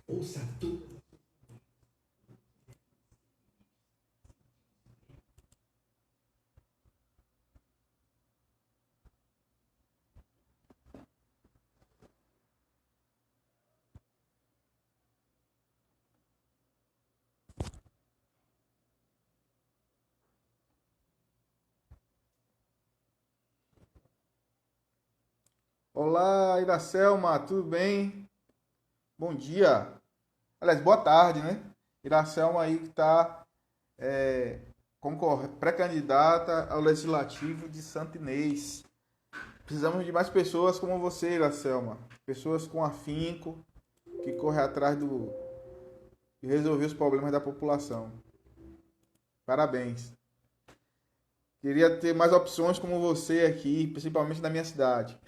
Ouça tudo. Olá, Iracelma, tudo bem? Bom dia. Aliás, boa tarde, né? Iracelma aí que está pré-candidata ao Legislativo de Santo Inês. Precisamos de mais pessoas como você, Iracelma. Pessoas com afinco, que correm atrás de resolver os problemas da população. Parabéns. Queria ter mais opções como você aqui, principalmente na minha cidade.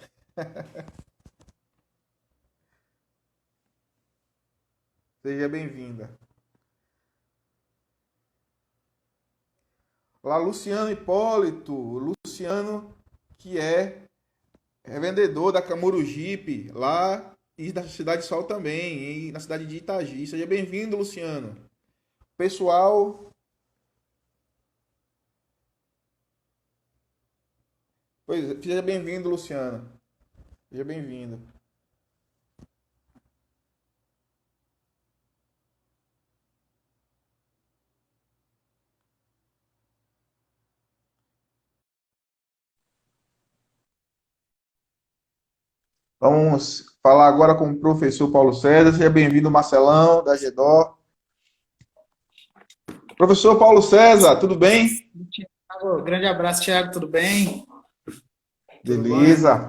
Seja bem-vinda. Olá, Luciano Hipólito. Luciano, que é vendedor da Camuru Jeep, lá e da Cidade Sol também, e na cidade de Itagi. Seja bem-vindo, Luciano. Pessoal, seja bem-vindo, Luciano. Seja bem-vindo. Vamos falar agora com o professor Paulo César. Seja bem-vindo, Marcelão, da GEDO. Professor Paulo César, tudo bem? Thiago, grande abraço, Thiago, tudo bem? Tudo bom? Beleza,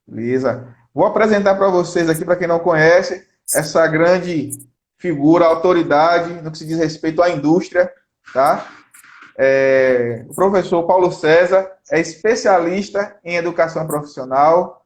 beleza. Vou apresentar para vocês aqui, para quem não conhece, essa grande figura, autoridade no que se diz respeito à indústria, tá? O professor Paulo César é especialista em educação profissional,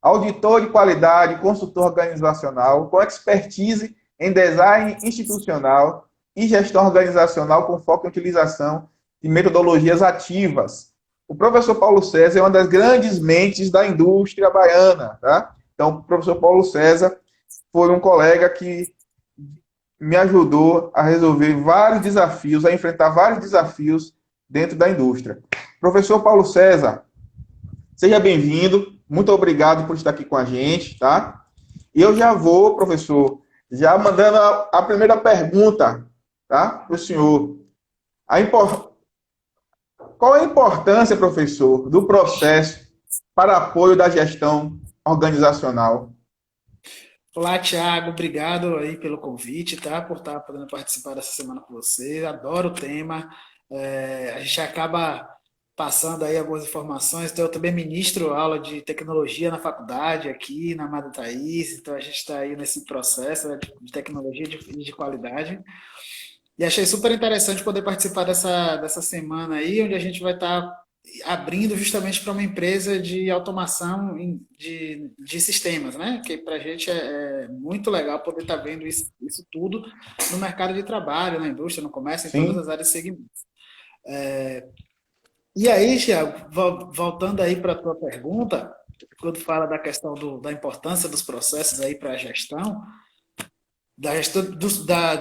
auditor de qualidade, consultor organizacional, com expertise em design institucional e gestão organizacional com foco em utilização de metodologias ativas. O professor Paulo César é uma das grandes mentes da indústria baiana, tá? Então, o professor Paulo César foi um colega que me ajudou a resolver vários desafios, a enfrentar vários desafios dentro da indústria. Professor Paulo César, seja bem-vindo. Muito obrigado por estar aqui com a gente, tá? E eu já vou, professor, já mandando a primeira pergunta, tá? Para o senhor. A impor... Qual é a importância, professor, do processo para apoio da gestão organizacional? Olá, Thiago, obrigado aí pelo convite, tá? Por estar podendo participar dessa semana com você. Adoro o tema. A gente acaba passando aí algumas informações. Então, eu também ministro aula de tecnologia na faculdade aqui na Amada Thaís. Então, a gente está aí nesse processo, né, de tecnologia de qualidade. E achei super interessante poder participar dessa semana aí, onde a gente vai estar abrindo justamente para uma empresa de automação de sistemas, né? Que para a gente é muito legal poder estar vendo isso tudo no mercado de trabalho, na indústria, no comércio, em todas as Sim, áreas de segmento. E aí, Thiago, voltando aí para a tua pergunta, quando fala da questão da importância dos processos aí para a gestão, da gestão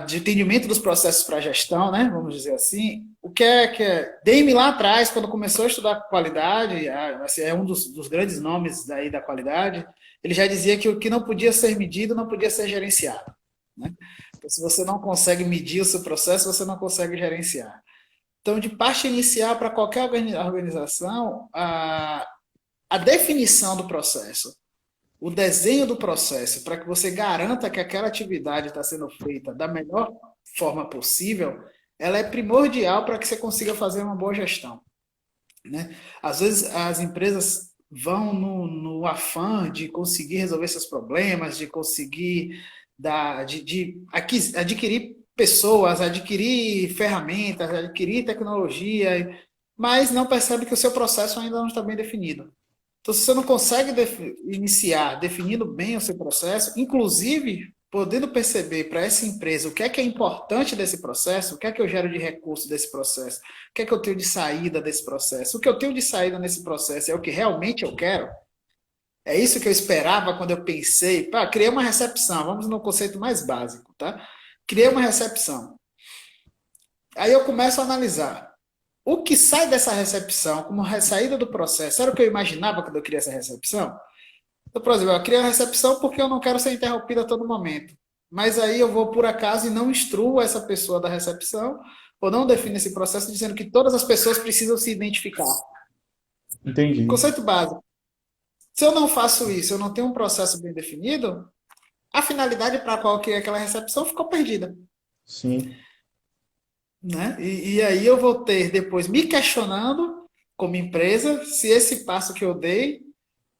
de entendimento dos processos para a gestão, né? Vamos dizer assim. O que é Dame lá atrás, quando começou a estudar qualidade, assim, é um dos grandes nomes daí da qualidade. Ele já dizia que o que não podia ser medido não podia ser gerenciado, né? Então, se você não consegue medir o seu processo, você não consegue gerenciar. Então, de parte inicial para qualquer organização, a definição do processo, o desenho do processo, para que você garanta que aquela atividade está sendo feita da melhor forma possível, ela é primordial para que você consiga fazer uma boa gestão, né? Às vezes as empresas vão no afã de conseguir resolver seus problemas, de conseguir adquirir pessoas, adquirir ferramentas, adquirir tecnologia, mas não percebe que o seu processo ainda não está bem definido. Então, se você não consegue iniciar definindo bem o seu processo, inclusive podendo perceber para essa empresa o que é importante desse processo, o que é que eu gero de recurso desse processo, o que é que eu tenho de saída desse processo, o que eu tenho de saída nesse processo é o que realmente eu quero, É isso que eu esperava quando eu pensei, pá, criei uma recepção, vamos no conceito mais básico, tá? Criei uma recepção. Aí eu começo a analisar. O que sai dessa recepção como saída do processo, era o que eu imaginava quando eu criei essa recepção? Então, por exemplo, eu criei a recepção porque eu não quero ser interrompido a todo momento. Mas aí eu vou por acaso e não instruo essa pessoa da recepção, ou não defino esse processo dizendo que todas as pessoas precisam se identificar. Entendi. Conceito básico. Se eu não faço isso, eu não tenho um processo bem definido, a finalidade para a qual eu criei aquela recepção ficou perdida. Sim. Né? E aí eu vou ter depois me questionando como empresa se esse passo que eu dei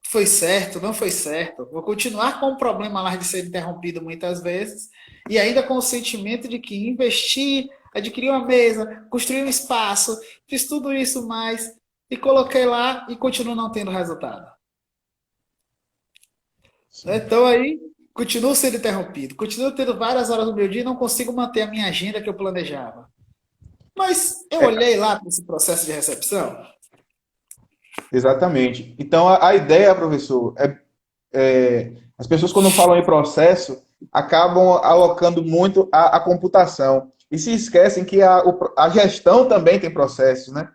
foi certo, não foi certo. Vou continuar com o problema lá de ser interrompido muitas vezes e ainda com o sentimento de que investir, adquirir uma mesa, construir um espaço, fiz tudo isso mais e coloquei lá e continuo não tendo resultado. Sim. Então aí continuo sendo interrompido, continuo tendo várias horas do meu dia e não consigo manter a minha agenda que eu planejava. Mas eu É, olhei lá para esse processo de recepção. exatamente. Então, a ideia, professor, as pessoas, quando falam em processo, acabam alocando muito a computação e se esquecem que a gestão também tem processos, né?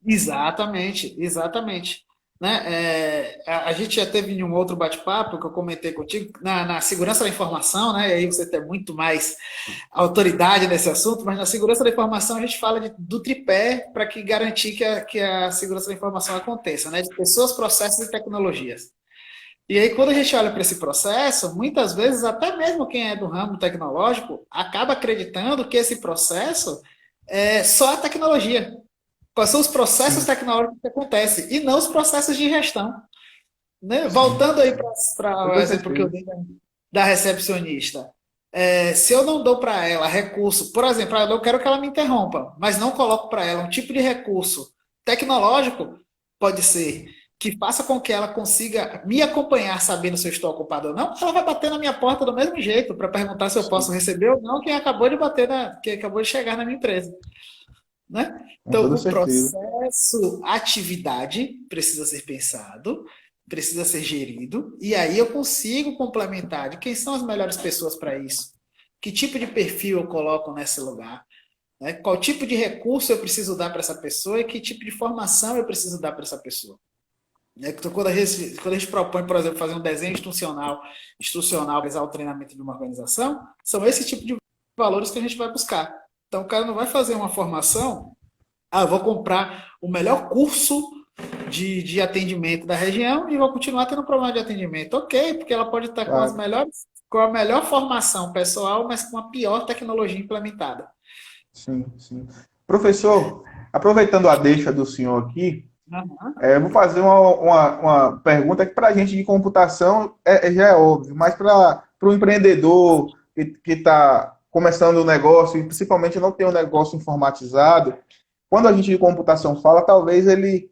Exatamente, exatamente. Né? A gente já teve em um outro bate-papo que eu comentei contigo, na segurança da informação, né? E aí você tem muito mais autoridade nesse assunto, mas na segurança da informação a gente fala do tripé para que garantir que a segurança da informação aconteça, né? De pessoas, processos e tecnologias. E aí, quando a gente olha para esse processo, muitas vezes, até mesmo quem é do ramo tecnológico, acaba acreditando que esse processo é só a tecnologia. Quais são os processos Sim, tecnológicos que acontecem e não os processos de gestão. Né? sim, Voltando aí sim. para Com o toda exemplo que eu certeza. dei da recepcionista. Se eu não dou para ela recurso, por exemplo, eu quero que ela me interrompa, mas não coloco para ela um tipo de recurso tecnológico, pode ser, que faça com que ela consiga me acompanhar sabendo se eu estou ocupado ou não, ela vai bater na minha porta do mesmo jeito para perguntar se eu posso Sim, receber ou não quem acabou de bater quem acabou de chegar na minha empresa. Né? com Então, toda o certeza. processo atividade precisa ser pensado, precisa ser gerido, e aí eu consigo complementar de quem são as melhores pessoas para isso. Que tipo de perfil eu coloco nesse lugar? Né? Qual tipo de recurso eu preciso dar para essa pessoa e que tipo de formação eu preciso dar para essa pessoa? Né? Então, quando a gente propõe, por exemplo, fazer um desenho instrucional, realizar o treinamento de uma organização, são esse tipo de valores que a gente vai buscar. Então, o cara não vai fazer uma formação eu vou comprar o melhor curso de atendimento da região e vou continuar tendo problema de atendimento. Ok, porque ela pode estar Claro. com a melhor formação pessoal, mas com a pior tecnologia implementada. Sim, sim. Professor, aproveitando a deixa do senhor aqui, Uhum. vou fazer uma pergunta que para a gente de computação já é óbvio, mas para o empreendedor que está começando o negócio e principalmente não tem um negócio informatizado, quando a gente de computação fala, talvez ele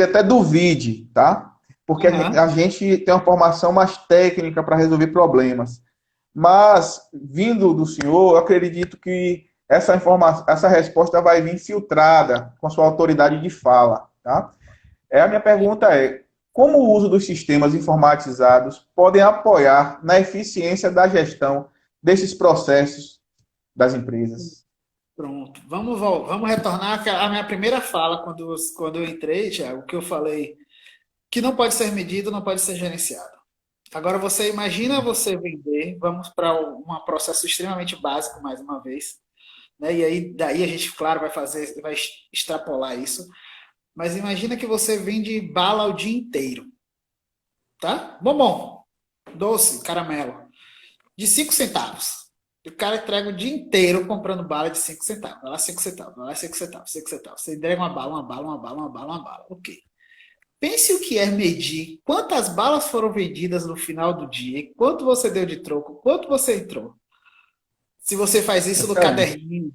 até duvide, tá? Porque a Uhum. gente tem uma formação mais técnica para resolver problemas. Mas, vindo do senhor, eu acredito que essa resposta vai vir filtrada com a sua autoridade de fala, tá? A minha pergunta como o uso dos sistemas informatizados podem apoiar na eficiência da gestão desses processos das empresas? Pronto. Vamos retornar à minha primeira fala quando eu entrei, Thiago, que eu falei que não pode ser medido, não pode ser gerenciado. Agora você imagina você vender, vamos para um processo extremamente básico mais uma vez, né? E aí daí a gente, claro, vai extrapolar isso. Mas imagina que você vende bala o dia inteiro, tá? Bombom, doce, caramelo, de 5 centavos. E o cara entrega o dia inteiro comprando bala de 5 centavos. Vai lá 5 centavos, vai lá 5 centavos, 5 centavos. Você entrega uma bala, uma bala, uma bala, uma bala, uma bala. Ok. Pense o que é medir quantas balas foram vendidas no final do dia, quanto você deu de troco, quanto você entrou. Se você faz isso no Excelente, caderninho,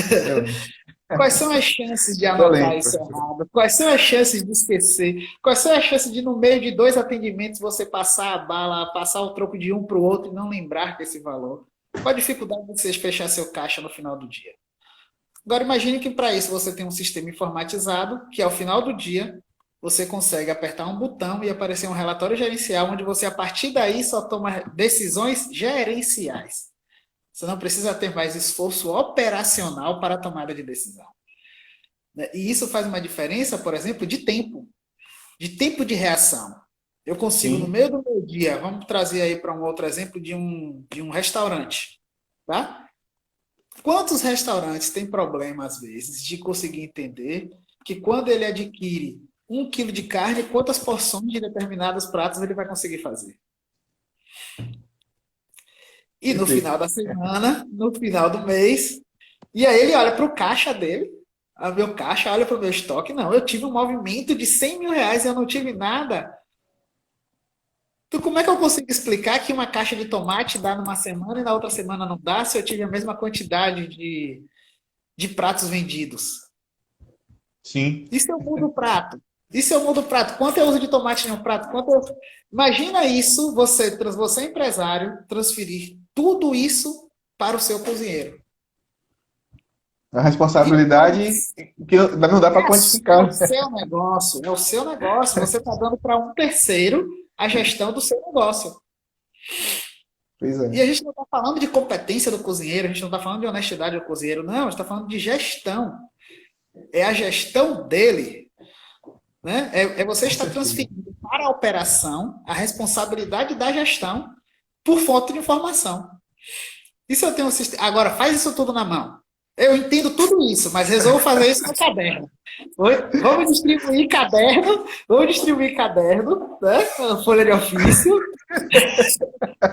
excelente. quais são as chances de anotar Excelente, isso professor. errado? Quais são as chances de esquecer? Quais são as chances de, no meio de 2 atendimentos, você passar a bala, passar o troco de um para o outro e não lembrar desse valor? Qual a dificuldade de você fechar seu caixa no final do dia? Agora imagine que para isso você tem um sistema informatizado que ao final do dia você consegue apertar um botão e aparecer um relatório gerencial onde você, a partir daí, só toma decisões gerenciais. Você não precisa ter mais esforço operacional para a tomada de decisão. E isso faz uma diferença, por exemplo, de tempo de reação. Eu consigo, no Sim, meio do meu dia, vamos trazer aí para um outro exemplo de um restaurante, tá? Quantos restaurantes têm problema, às vezes, de conseguir entender que quando ele adquire 1 quilo de carne, quantas porções de determinados pratos ele vai conseguir fazer? E no final perfeito. da semana, no final do mês, e aí ele olha para o caixa dele, a meu caixa, olha para o meu estoque, não, eu tive um movimento de 100 mil reais e eu não tive nada. Então, como é que eu consigo explicar que uma caixa de tomate dá numa semana e na outra semana não dá se eu tive a mesma quantidade de pratos vendidos? Sim, E se eu mudo o prato? E se eu mudo o prato? Quanto eu uso de tomate em um prato? Imagina isso, você empresário, transferir tudo isso para o seu cozinheiro. a E agora, responsabilidade que não dá para é quantificar. o seu negócio, é o seu negócio. Você está dando para um terceiro a gestão do seu negócio. Pois é. E a gente não está falando de competência do cozinheiro, a gente não está falando de honestidade do cozinheiro, não, a gente está falando de gestão. É a gestão dele. Né? É você Com estar certeza. transferindo para a operação a responsabilidade da gestão por fonte de informação. E se eu tenho um sistema. Agora, faz isso tudo na mão. Eu entendo tudo isso, mas resolvo fazer isso no caderno. Vamos distribuir caderno, né? Folha de ofício,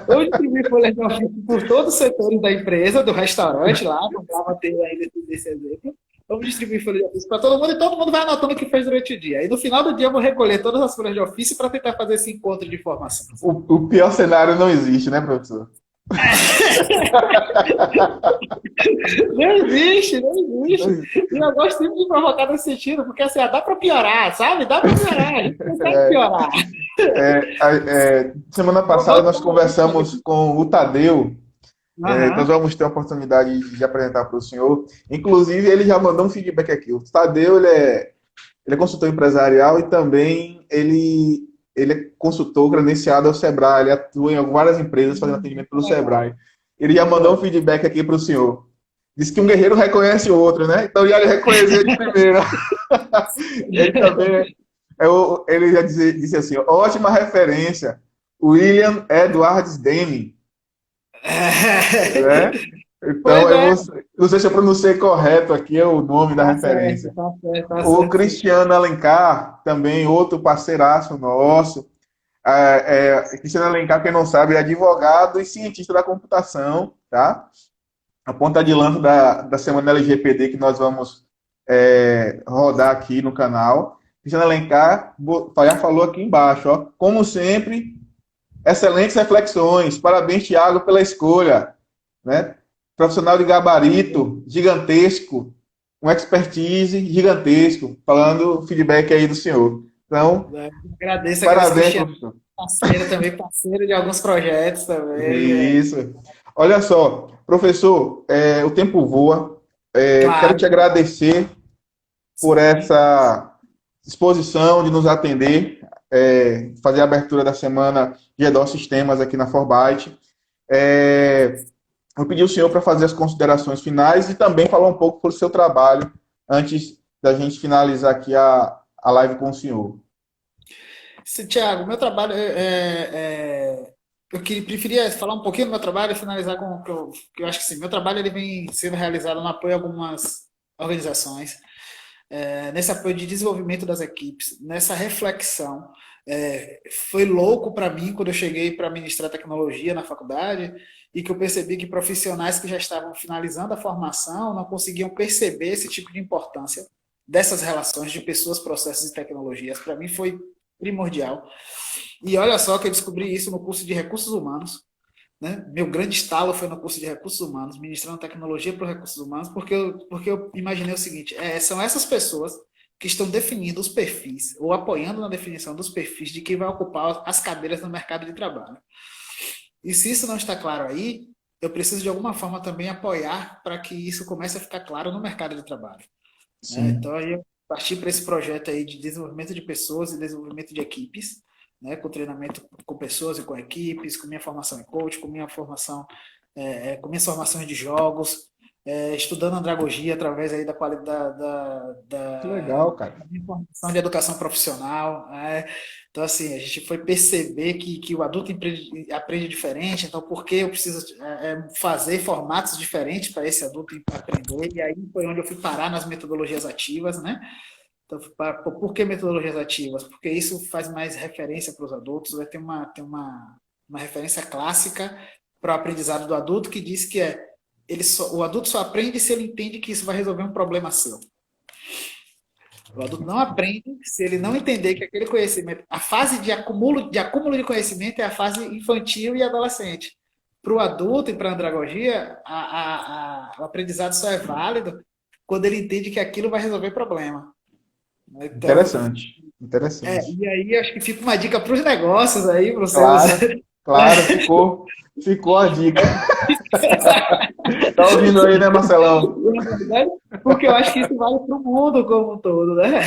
vamos distribuir folha de ofício por todos os setores da empresa, do restaurante lá, vamos ter ainda esse exemplo. Vamos distribuir folha de ofício para todo mundo e todo mundo vai anotando o que fez durante o dia. E no final do dia eu vou recolher todas as folhas de ofício para tentar fazer esse encontro de informações. O pior cenário não existe, né, professor? Não existe, não existe. E eu gosto sempre de provocar nesse sentido, porque assim, dá para piorar, sabe? Dá para piorar, a gente consegue piorar. Semana Eu passada vou nós dar uma dica conversamos aqui. com o Tadeu. Nós Aham. vamos ter a oportunidade de apresentar para o senhor. Inclusive, ele já mandou um feedback aqui. O Tadeu, ele é consultor empresarial e também ele é consultor credenciado ao Sebrae. Ele atua em várias empresas fazendo atendimento pelo Legal. Sebrae. Ele já Muito mandou um legal. feedback aqui para o senhor. Diz que um guerreiro reconhece o outro, né? Então, já ele reconheceu de primeira. Ele também ele já disse assim: ótima referência. William Edwards Deming, né? Então, Pois é. não sei se eu pronunciei correto aqui é o nome da Tá certo, referência. tá certo, tá O certo, sim. Cristiano Alencar, também outro parceiraço nosso. Cristiano Alencar, quem não sabe, é advogado e cientista da computação, tá? A ponta de lança da semana LGPD que nós vamos rodar aqui no canal. Cristiano Alencar já falou aqui embaixo, ó. Como sempre, excelentes reflexões. Parabéns, Thiago, pela escolha, né? Profissional de gabarito gigantesco, um expertise gigantesco, falando feedback aí do senhor. Então, Agradeço, parabéns, Cristiano. professor. Parceiro também, parceiro de alguns projetos também. Isso. Olha só, professor, o tempo voa. Quero te Claro, agradecer por sim. essa disposição de nos atender, fazer a abertura da semana de EDO Sistemas aqui na Forbyte. Eu pedi ao senhor para fazer as considerações finais e também falar um pouco sobre o seu trabalho antes da gente finalizar aqui a live com o senhor. Tiago, meu trabalho eu preferia falar um pouquinho do meu trabalho e finalizar com que eu acho que sim. Meu trabalho ele vem sendo realizado no apoio a algumas organizações, nesse apoio de desenvolvimento das equipes, nessa reflexão. Foi louco para mim quando eu cheguei para ministrar tecnologia na faculdade e que eu percebi que profissionais que já estavam finalizando a formação não conseguiam perceber esse tipo de importância dessas relações de pessoas, processos e tecnologias. Para mim foi primordial. E olha só que eu descobri isso no curso de recursos humanos. Né? Meu grande estalo foi no curso de recursos humanos, ministrando tecnologia para os recursos humanos, porque eu imaginei o seguinte: são essas pessoas que estão definindo os perfis, ou apoiando na definição dos perfis de quem vai ocupar as cadeiras no mercado de trabalho. E se isso não está claro aí, eu preciso de alguma forma também apoiar para que isso comece a ficar claro no mercado de trabalho. Né? Então, Sim. aí parti para esse projeto aí de desenvolvimento de pessoas e desenvolvimento de equipes, né, com treinamento com pessoas e com equipes, com minha formação em coach, com minha formação, com minhas formações de jogos, estudando andragogia através aí da qualidade Que legal, cara. da minha formação de educação profissional. Então, assim, a gente foi perceber que o adulto aprende diferente, então por que eu preciso fazer formatos diferentes para esse adulto aprender? E aí foi onde eu fui parar nas metodologias ativas, né? Então, por que metodologias ativas? Porque isso faz mais referência para os adultos, vai ter uma referência clássica para o aprendizado do adulto que diz que o adulto só aprende se ele entende que isso vai resolver um problema seu. O adulto não aprende se ele não entender que aquele conhecimento, a fase de acúmulo de conhecimento é a fase infantil e adolescente. Para o adulto e para a andragogia, o aprendizado só é válido quando ele entende que aquilo vai resolver problema. Então, Interessante. Interessante. e aí acho que fica uma dica para os negócios aí, para Claro, vocês. claro, ficou a dica. Tá ouvindo aí, né, Marcelão? Porque eu acho que isso vale para o mundo como um todo, né?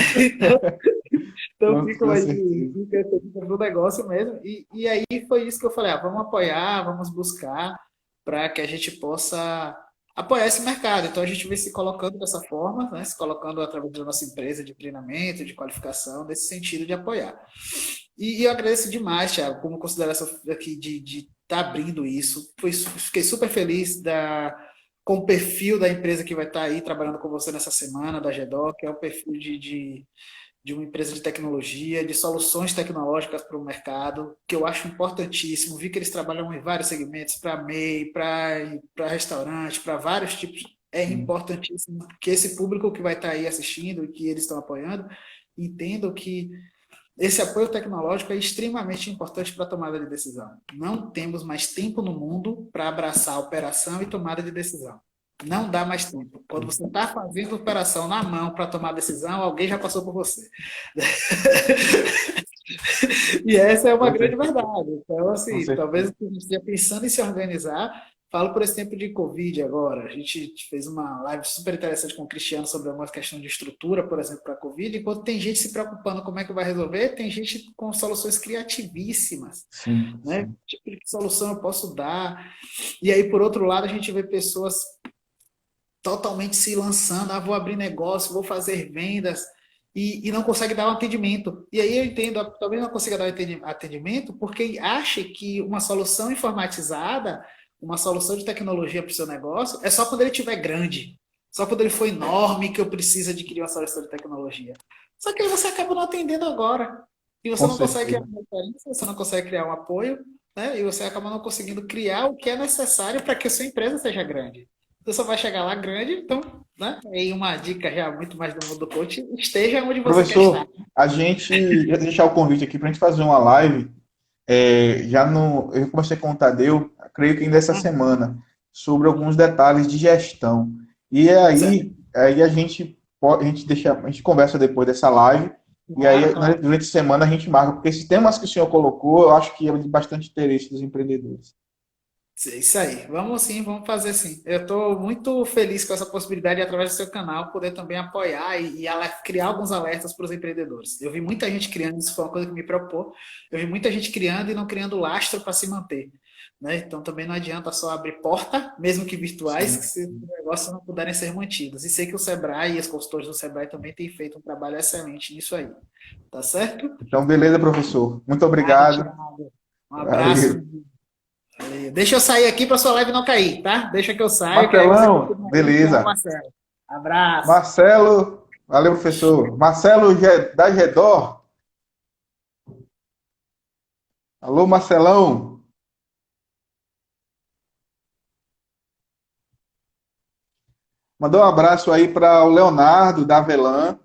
Então fica Com uma certeza. dica do negócio mesmo. E aí foi isso que eu falei, vamos apoiar, vamos buscar para que a gente possa apoiar esse mercado. Então a gente vem se colocando dessa forma, né? Se colocando através da nossa empresa de treinamento, de qualificação, nesse sentido de apoiar. E eu agradeço demais, Thiago, como consideração aqui de estar abrindo isso. Fiquei super feliz com o perfil da empresa que vai estar aí trabalhando com você nessa semana, da GEDOC, que é o perfil de uma empresa de tecnologia, de soluções tecnológicas para o mercado, que eu acho importantíssimo. Vi que eles trabalham em vários segmentos, para MEI, para restaurante, para vários tipos. É importantíssimo que esse público que vai estar aí assistindo e que eles estão apoiando, entendam que esse apoio tecnológico é extremamente importante para a tomada de decisão. Não temos mais tempo no mundo para abraçar a operação e tomada de decisão. Não dá mais tempo. Quando você está fazendo operação na mão para tomar decisão, alguém já passou por você. E essa é uma grande verdade. Então, Com assim, certeza. talvez a gente esteja pensando em se organizar. Falo por esse tempo de Covid agora. A gente fez uma live super interessante com o Cristiano sobre algumas questões de estrutura, por exemplo, para a Covid. Enquanto tem gente se preocupando como é que vai resolver, tem gente com soluções criativíssimas, Sim, né? sim. Tipo, que solução eu posso dar? E aí, por outro lado, a gente vê pessoas totalmente se lançando, vou abrir negócio, vou fazer vendas, e não consegue dar um atendimento. E aí eu entendo, talvez não consiga dar atendimento porque acha que uma solução informatizada, uma solução de tecnologia para o seu negócio, é só quando ele estiver grande, só quando ele for enorme que eu preciso adquirir uma solução de tecnologia. Só que aí você acaba não atendendo agora. E você Com não consegue criar certeza. uma referência, você não consegue criar um apoio, né? E você acaba não conseguindo criar o que é necessário para que a sua empresa seja grande. Você só vai chegar lá grande, então, né? Aí uma dica já muito mais do mundo do coach, esteja onde você quer estar. Professor, a gente ia deixar o convite aqui para a gente fazer uma live. Eu comecei com o Tadeu, creio que ainda essa semana, sobre alguns detalhes de gestão. E Certo? aí a gente conversa depois dessa live. E Claro, aí, claro. durante a semana, a gente marca, porque esses temas que o senhor colocou, eu acho que é de bastante interesse dos empreendedores. Isso aí. Vamos sim, vamos fazer sim. Eu estou muito feliz com essa possibilidade, de, através do seu canal, poder também apoiar e criar alguns alertas para os empreendedores. Eu vi muita gente criando, isso foi uma coisa que me preocupou. Eu vi muita gente criando e não criando lastro para se manter. Né? Então também não adianta só abrir porta, mesmo que virtuais, que Sim. se os negócios não puderem ser mantidos. E sei que o Sebrae e os consultores do Sebrae também têm feito um trabalho excelente nisso aí. Tá certo? Então, beleza, professor. Muito Nada, obrigado. Thiago. Um abraço. Valeu. Valeu. Deixa eu sair aqui para sua live não cair, tá? Deixa que eu saio, que aí você Marcelão, continua aí com o beleza. Marcelo. Abraço. Marcelo, valeu, professor. Marcelo da Gedor. Alô, Marcelão. Mandou um abraço aí para o Leonardo da Avelan,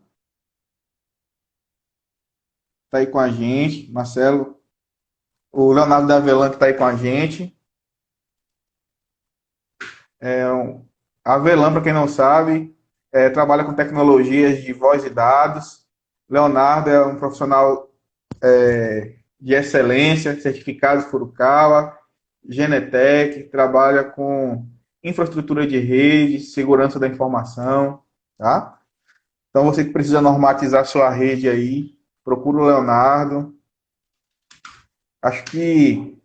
tá aí com a gente. Marcelo, o Leonardo da Avelan que tá aí com a gente. A Avelan, para quem não sabe, trabalha com tecnologias de voz e dados. Leonardo é um profissional de excelência, certificado Furukawa, Genetec, trabalha com infraestrutura de rede, segurança da informação, tá? Então, você que precisa normatizar sua rede aí, procura o Leonardo. Acho que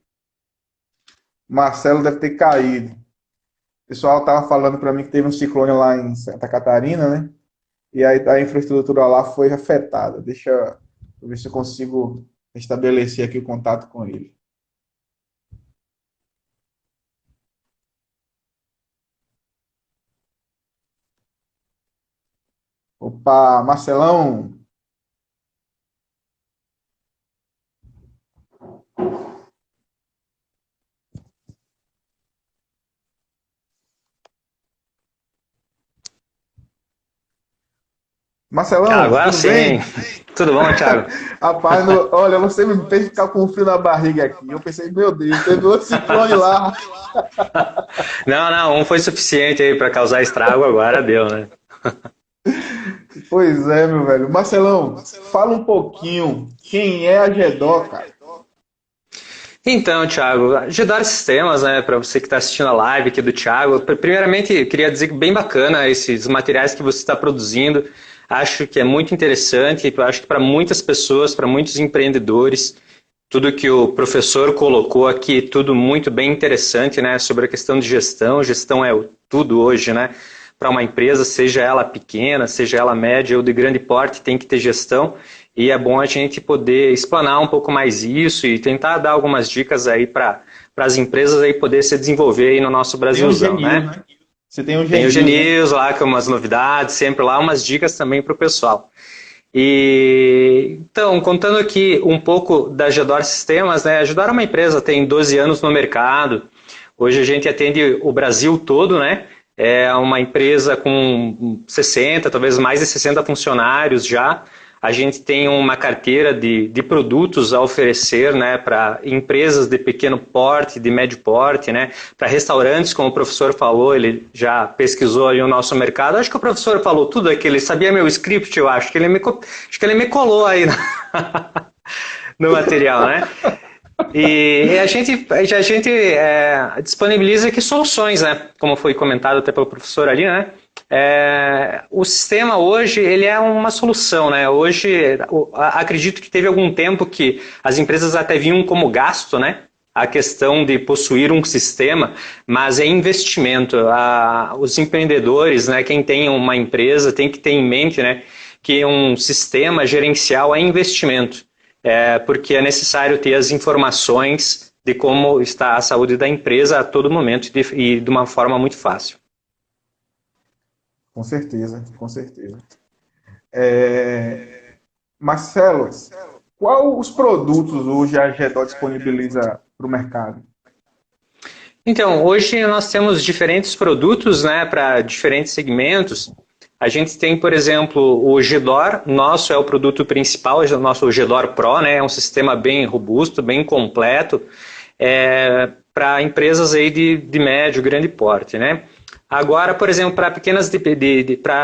Marcelo deve ter caído. O pessoal estava falando para mim que teve um ciclone lá em Santa Catarina, né? E aí a infraestrutura lá foi afetada. Deixa eu ver se eu consigo estabelecer aqui o contato com ele. Opa, Marcelão. Marcelão, Agora tudo sim. bem? Tudo bom, Thiago? Rapaz, olha, você me fez ficar com frio na barriga aqui. Eu pensei, meu Deus, teve outro ciclone lá. Não, não, um foi suficiente aí para causar estrago, agora deu, né? Pois é, meu velho. Marcelão, fala um pouquinho. Quem é a GEDO, cara? Então, Thiago, ajudar sistemas, né, para você que está assistindo a live aqui do Thiago. Primeiramente, eu queria dizer que bem bacana esses materiais que você está produzindo. Acho que é muito interessante, eu acho que para muitas pessoas, para muitos empreendedores, tudo que o professor colocou aqui, tudo muito bem interessante, né, sobre a questão de gestão. Gestão é o tudo hoje, né? Para uma empresa, seja ela pequena, seja ela média ou de grande porte, tem que ter gestão. E é bom a gente poder explanar um pouco mais isso e tentar dar algumas dicas aí para as empresas aí poder se desenvolver aí no nosso Tem o Brasilzão, G-News, né? né? Você tem o Tem o G-News, né? GNews lá com umas novidades, sempre lá umas dicas também para o pessoal. E então, contando aqui um pouco da Gedor Sistemas, né? A Gedor é uma empresa, tem 12 anos no mercado. Hoje a gente atende o Brasil todo, né? É uma empresa com 60, talvez mais de 60 funcionários já. A gente tem uma carteira de produtos a oferecer, né, para empresas de pequeno porte, de médio porte, né, para restaurantes, como o professor falou, ele já pesquisou aí o nosso mercado. Acho que o professor falou tudo aqui, ele sabia meu script, eu acho que ele me colou aí no material, né? E a gente disponibiliza aqui soluções, né? Como foi comentado até pelo professor ali, né? O sistema hoje ele é uma solução, né? Hoje acredito que teve algum tempo que as empresas até viam como gasto, né? A questão de possuir um sistema, mas é investimento. Os empreendedores, né? Quem tem uma empresa tem que ter em mente, né? Que um sistema gerencial é investimento. Porque é necessário ter as informações de como está a saúde da empresa a todo momento e de uma forma muito fácil. Com certeza, com certeza. Marcelo, qual os produtos hoje a GEDO disponibiliza para o mercado? Então, hoje nós temos diferentes produtos, né, para diferentes segmentos. A gente tem, por exemplo, o GDOR, nosso é o produto principal, o nosso GDOR Pro, né, é um sistema bem robusto, bem completo, para empresas aí de médio, grande porte, né. Agora, por exemplo, para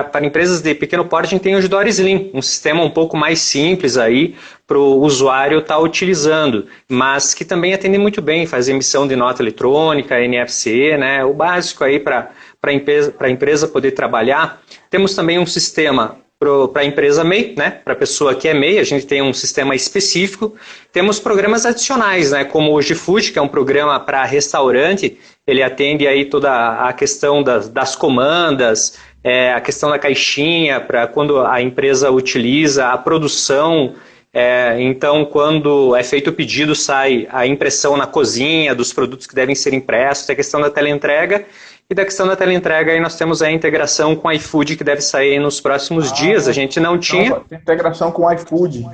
para empresas de pequeno porte, a gente tem o GDOR Slim, um sistema um pouco mais simples aí para o usuário estar utilizando, mas que também atende muito bem, faz emissão de nota eletrônica, NFC, né, o básico aí para a empresa poder trabalhar. Temos também um sistema para a empresa MEI, né? Para a pessoa que é MEI, a gente tem um sistema específico. Temos programas adicionais, né? Como o GFood, que é um programa para restaurante, ele atende aí toda a questão das comandas, a questão da caixinha, para quando a empresa utiliza a produção. Então, quando é feito o pedido, sai a impressão na cozinha dos produtos que devem ser impressos, a questão da teleentrega. E da questão da teleentrega, aí nós temos a integração com o iFood, que deve sair nos próximos dias. A gente não tinha. Então, tem integração com o iFood.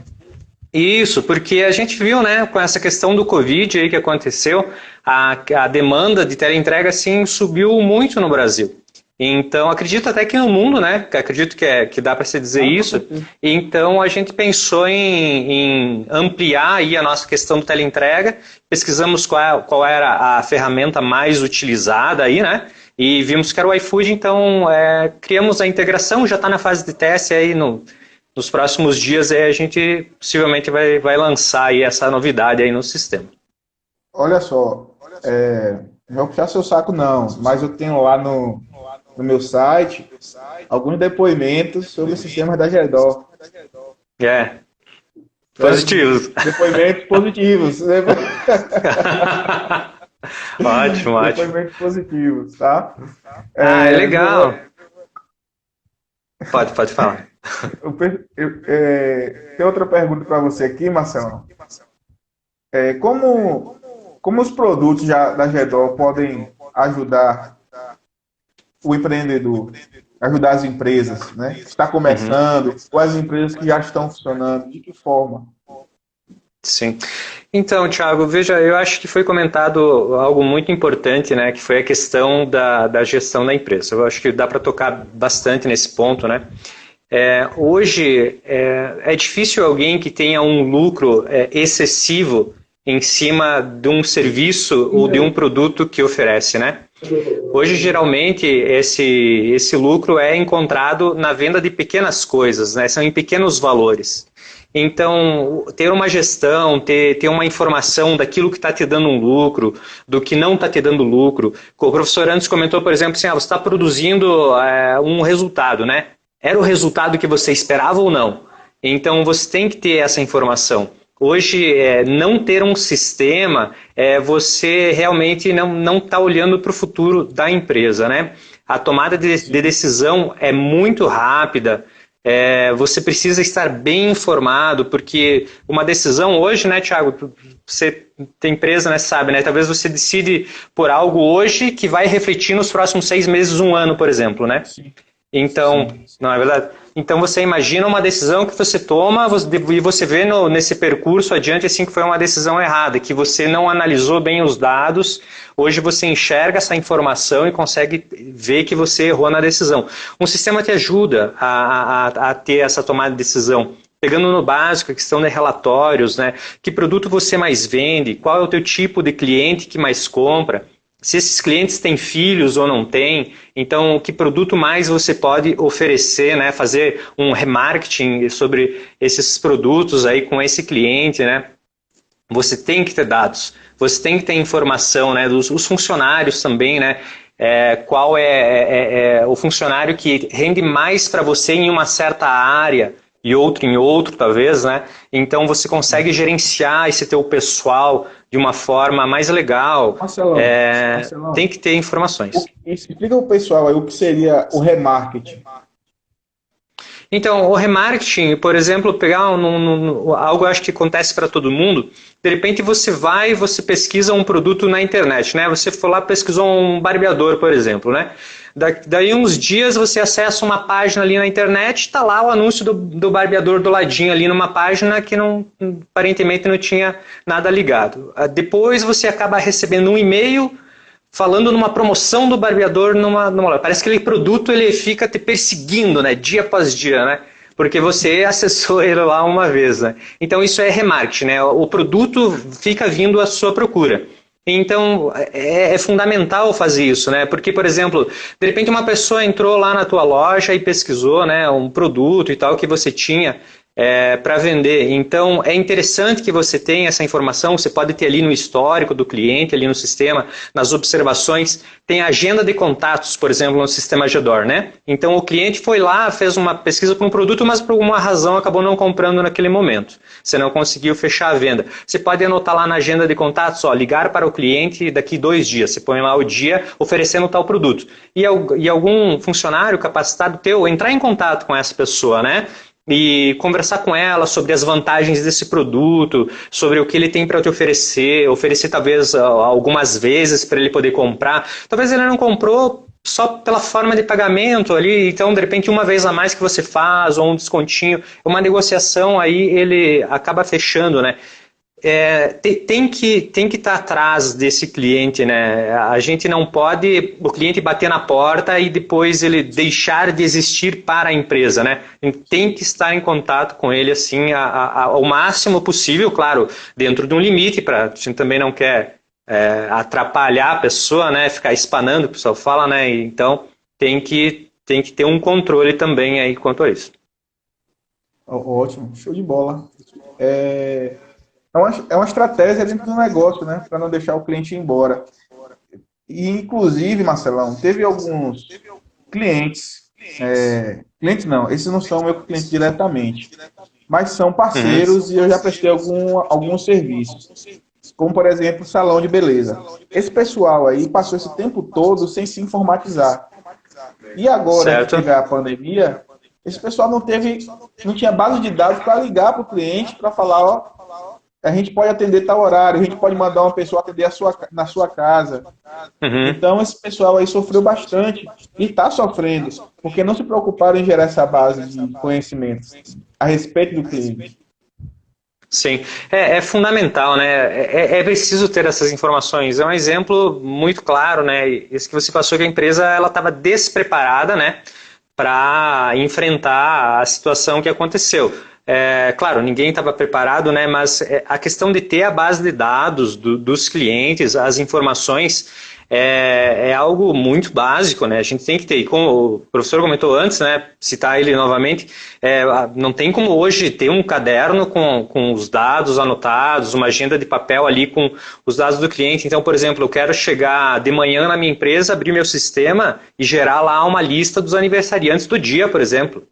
Isso, porque a gente viu, né, com essa questão do Covid aí que aconteceu, a demanda de teleentrega, assim, subiu muito no Brasil. Então, acredito até que no mundo, né? Acredito que dá para se dizer isso. Então, a gente pensou em ampliar aí a nossa questão do teleentrega. Pesquisamos qual era a ferramenta mais utilizada aí, né? E vimos que era o iFood, então criamos a integração, já está na fase de teste aí nos próximos dias. Aí a gente possivelmente vai lançar aí essa novidade aí no sistema. Olha só, não vou puxar seu saco não, mas eu tenho lá no no meu site alguns depoimentos sobre os sistemas da GEDOR. Positivos. Depoimentos positivos. Ótimo. Depoimentos positivos, tá? É legal. Pode falar. Tem outra pergunta para você aqui, Marcelão. Como os produtos da GEDOR podem ajudar o empreendedor, ajudar as empresas, né? Que está começando, ou as empresas que já estão funcionando, de que forma? Sim. Então, Thiago, veja, eu acho que foi comentado algo muito importante, né, que foi a questão da gestão da empresa. Eu acho que dá para tocar bastante nesse ponto, né? Hoje, é difícil alguém que tenha um lucro excessivo em cima de um serviço ou de um produto que oferece, né? Hoje, geralmente, esse lucro é encontrado na venda de pequenas coisas, né? São em pequenos valores. Então, ter uma gestão, ter uma informação daquilo que está te dando um lucro, do que não está te dando lucro. O professor antes comentou, por exemplo, assim, você está produzindo um resultado, né? Era o resultado que você esperava ou não? Então, você tem que ter essa informação. Hoje, não ter um sistema, você realmente não está olhando para o futuro da empresa, né? A tomada de decisão é muito rápida. Você precisa estar bem informado, porque uma decisão hoje, né, Thiago, você tem empresa, né, sabe, né, talvez você decide por algo hoje que vai refletir nos próximos 6 meses, 1 ano, por exemplo, né? Sim. Então, não é verdade? Então você imagina uma decisão que você toma e você vê nesse percurso adiante assim que foi uma decisão errada, que você não analisou bem os dados. Hoje você enxerga essa informação e consegue ver que você errou na decisão. Um sistema te ajuda a ter essa tomada de decisão. Pegando no básico, a questão de relatórios, né? Que produto você mais vende? Qual é o teu tipo de cliente que mais compra? Se esses clientes têm filhos ou não têm, então que produto mais você pode oferecer, né? Fazer um remarketing sobre esses produtos aí com esse cliente, né? Você tem que ter dados, você tem que ter informação, né? Os funcionários também, né? Qual é o funcionário que rende mais para você em uma certa área e outro em outro, talvez, né? Então você consegue gerenciar esse teu pessoal de uma forma mais legal. Marcelão, Tem que ter informações. Explica para o pessoal aí o que seria o remarketing. Então, o remarketing, por exemplo, pegar algo acho que acontece para todo mundo, de repente você pesquisa um produto na internet, né? Você foi lá, pesquisou um barbeador, por exemplo, né? Daí uns dias você acessa uma página ali na internet, está lá o anúncio do barbeador do ladinho ali numa página que aparentemente não tinha nada ligado. Depois você acaba recebendo um e-mail falando numa promoção do barbeador numa loja. Parece que aquele produto ele fica te perseguindo, né, dia após dia, né? Porque você acessou ele lá uma vez, né? Então isso é remarketing, né? O produto fica vindo à sua procura. Então é fundamental fazer isso, né? Porque, por exemplo, de repente uma pessoa entrou lá na tua loja e pesquisou, né, um produto e tal que você tinha para vender. Então, é interessante que você tenha essa informação, você pode ter ali no histórico do cliente, ali no sistema, nas observações, tem a agenda de contatos, por exemplo, no sistema GEDOR, né? Então, o cliente foi lá, fez uma pesquisa por um produto, mas por alguma razão acabou não comprando naquele momento. Você não conseguiu fechar a venda. Você pode anotar lá na agenda de contatos, ligar para o cliente daqui 2 dias. Você põe lá o dia oferecendo tal produto. E algum funcionário capacitado teu entrar em contato com essa pessoa, né? E conversar com ela sobre as vantagens desse produto, sobre o que ele tem para te oferecer talvez algumas vezes para ele poder comprar. Talvez ele não comprou só pela forma de pagamento ali, então de repente uma vez a mais que você faz, ou um descontinho, uma negociação aí ele acaba fechando, né? Tem que estar atrás desse cliente, né? A gente não pode o cliente bater na porta e depois ele deixar de existir para a empresa, né? Tem que estar em contato com ele assim ao máximo possível, claro, dentro de um limite, a gente também não quer atrapalhar a pessoa, né? Ficar espanando, o pessoal fala, né? Então tem que ter um controle também aí quanto a isso. Ótimo, show de bola. É uma estratégia dentro do negócio, né? Para não deixar o cliente ir embora. E, inclusive, Marcelão, teve clientes. Clientes não, esses não são meus clientes diretamente, mas são parceiros e eu já prestei alguns serviços, como por exemplo, salão de beleza. Esse pessoal aí passou esse tempo todo sem se informatizar. E agora que teve a pandemia, esse pessoal não tinha base de dados para ligar para o cliente para falar, ó, a gente pode atender tal horário, a gente pode mandar uma pessoa atender na sua casa. Então, esse pessoal aí sofreu bastante e está sofrendo, porque não se preocuparam em gerar essa base de conhecimentos a respeito do cliente. Sim, é fundamental, né? É preciso ter essas informações. É um exemplo muito claro, né? Esse que você passou, que a empresa ela estava despreparada, né, para enfrentar a situação que aconteceu. Claro, ninguém estava preparado, né? Mas a questão de ter a base de dados dos clientes, as informações, é algo muito básico, né? A gente tem que ter, como o professor comentou antes, né? Citar ele novamente, não tem como hoje ter um caderno com os dados anotados, uma agenda de papel ali com os dados do cliente. Então, por exemplo, eu quero chegar de manhã na minha empresa, abrir meu sistema e gerar lá uma lista dos aniversariantes do dia, por exemplo.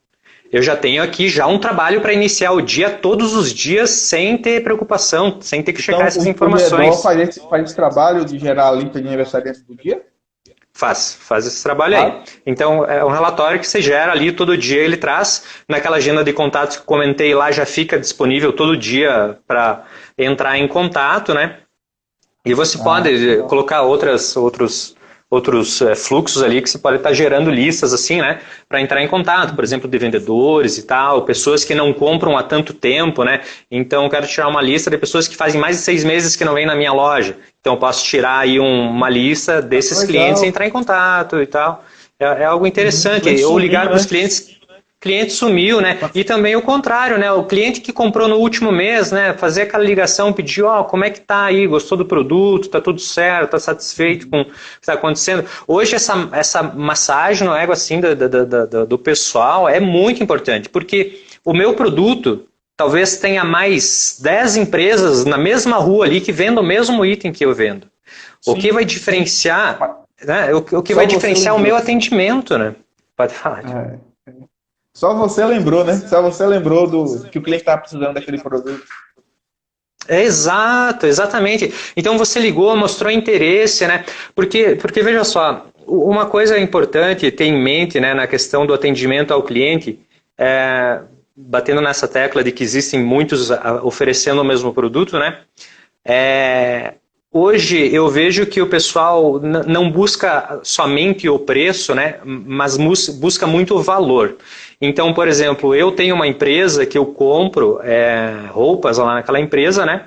Eu já tenho aqui um trabalho para iniciar o dia todos os dias sem ter preocupação, sem ter que checar essas informações. O Gedor faz esse trabalho de gerar a lista de aniversariantes do dia? Faz esse trabalho aí. Então, é um relatório que você gera ali todo dia, ele traz naquela agenda de contatos que eu comentei lá, já fica disponível todo dia para entrar em contato, né? E você pode colocar outros fluxos ali que você pode estar gerando listas assim, né, para entrar em contato, por exemplo, de vendedores e tal, pessoas que não compram há tanto tempo, né, então eu quero tirar uma lista de pessoas que fazem mais de 6 meses que não vêm na minha loja, então eu posso tirar aí uma lista desses clientes e entrar em contato e tal, é algo interessante, ou ligar para os cliente sumiu, né? E também o contrário, né? O cliente que comprou no último mês, né? Fazer aquela ligação, pedir, como é que tá aí? Gostou do produto? Tá tudo certo? Tá satisfeito com o que está acontecendo? Hoje essa massagem no ego assim do pessoal é muito importante, porque o meu produto talvez tenha mais 10 empresas na mesma rua ali que vendam o mesmo item que eu vendo. Sim. O que vai diferenciar, né? O que vai diferenciar o meu atendimento, né? Pode falar. Só você lembrou, né? Só você lembrou que o cliente estava precisando daquele produto. Exatamente. Então você ligou, mostrou interesse, né? Porque veja só, uma coisa importante ter em mente, né, na questão do atendimento ao cliente, batendo nessa tecla de que existem muitos oferecendo o mesmo produto, né? Hoje eu vejo que o pessoal não busca somente o preço, né, mas busca muito o valor. Então, por exemplo, eu tenho uma empresa que eu compro roupas lá naquela empresa, né?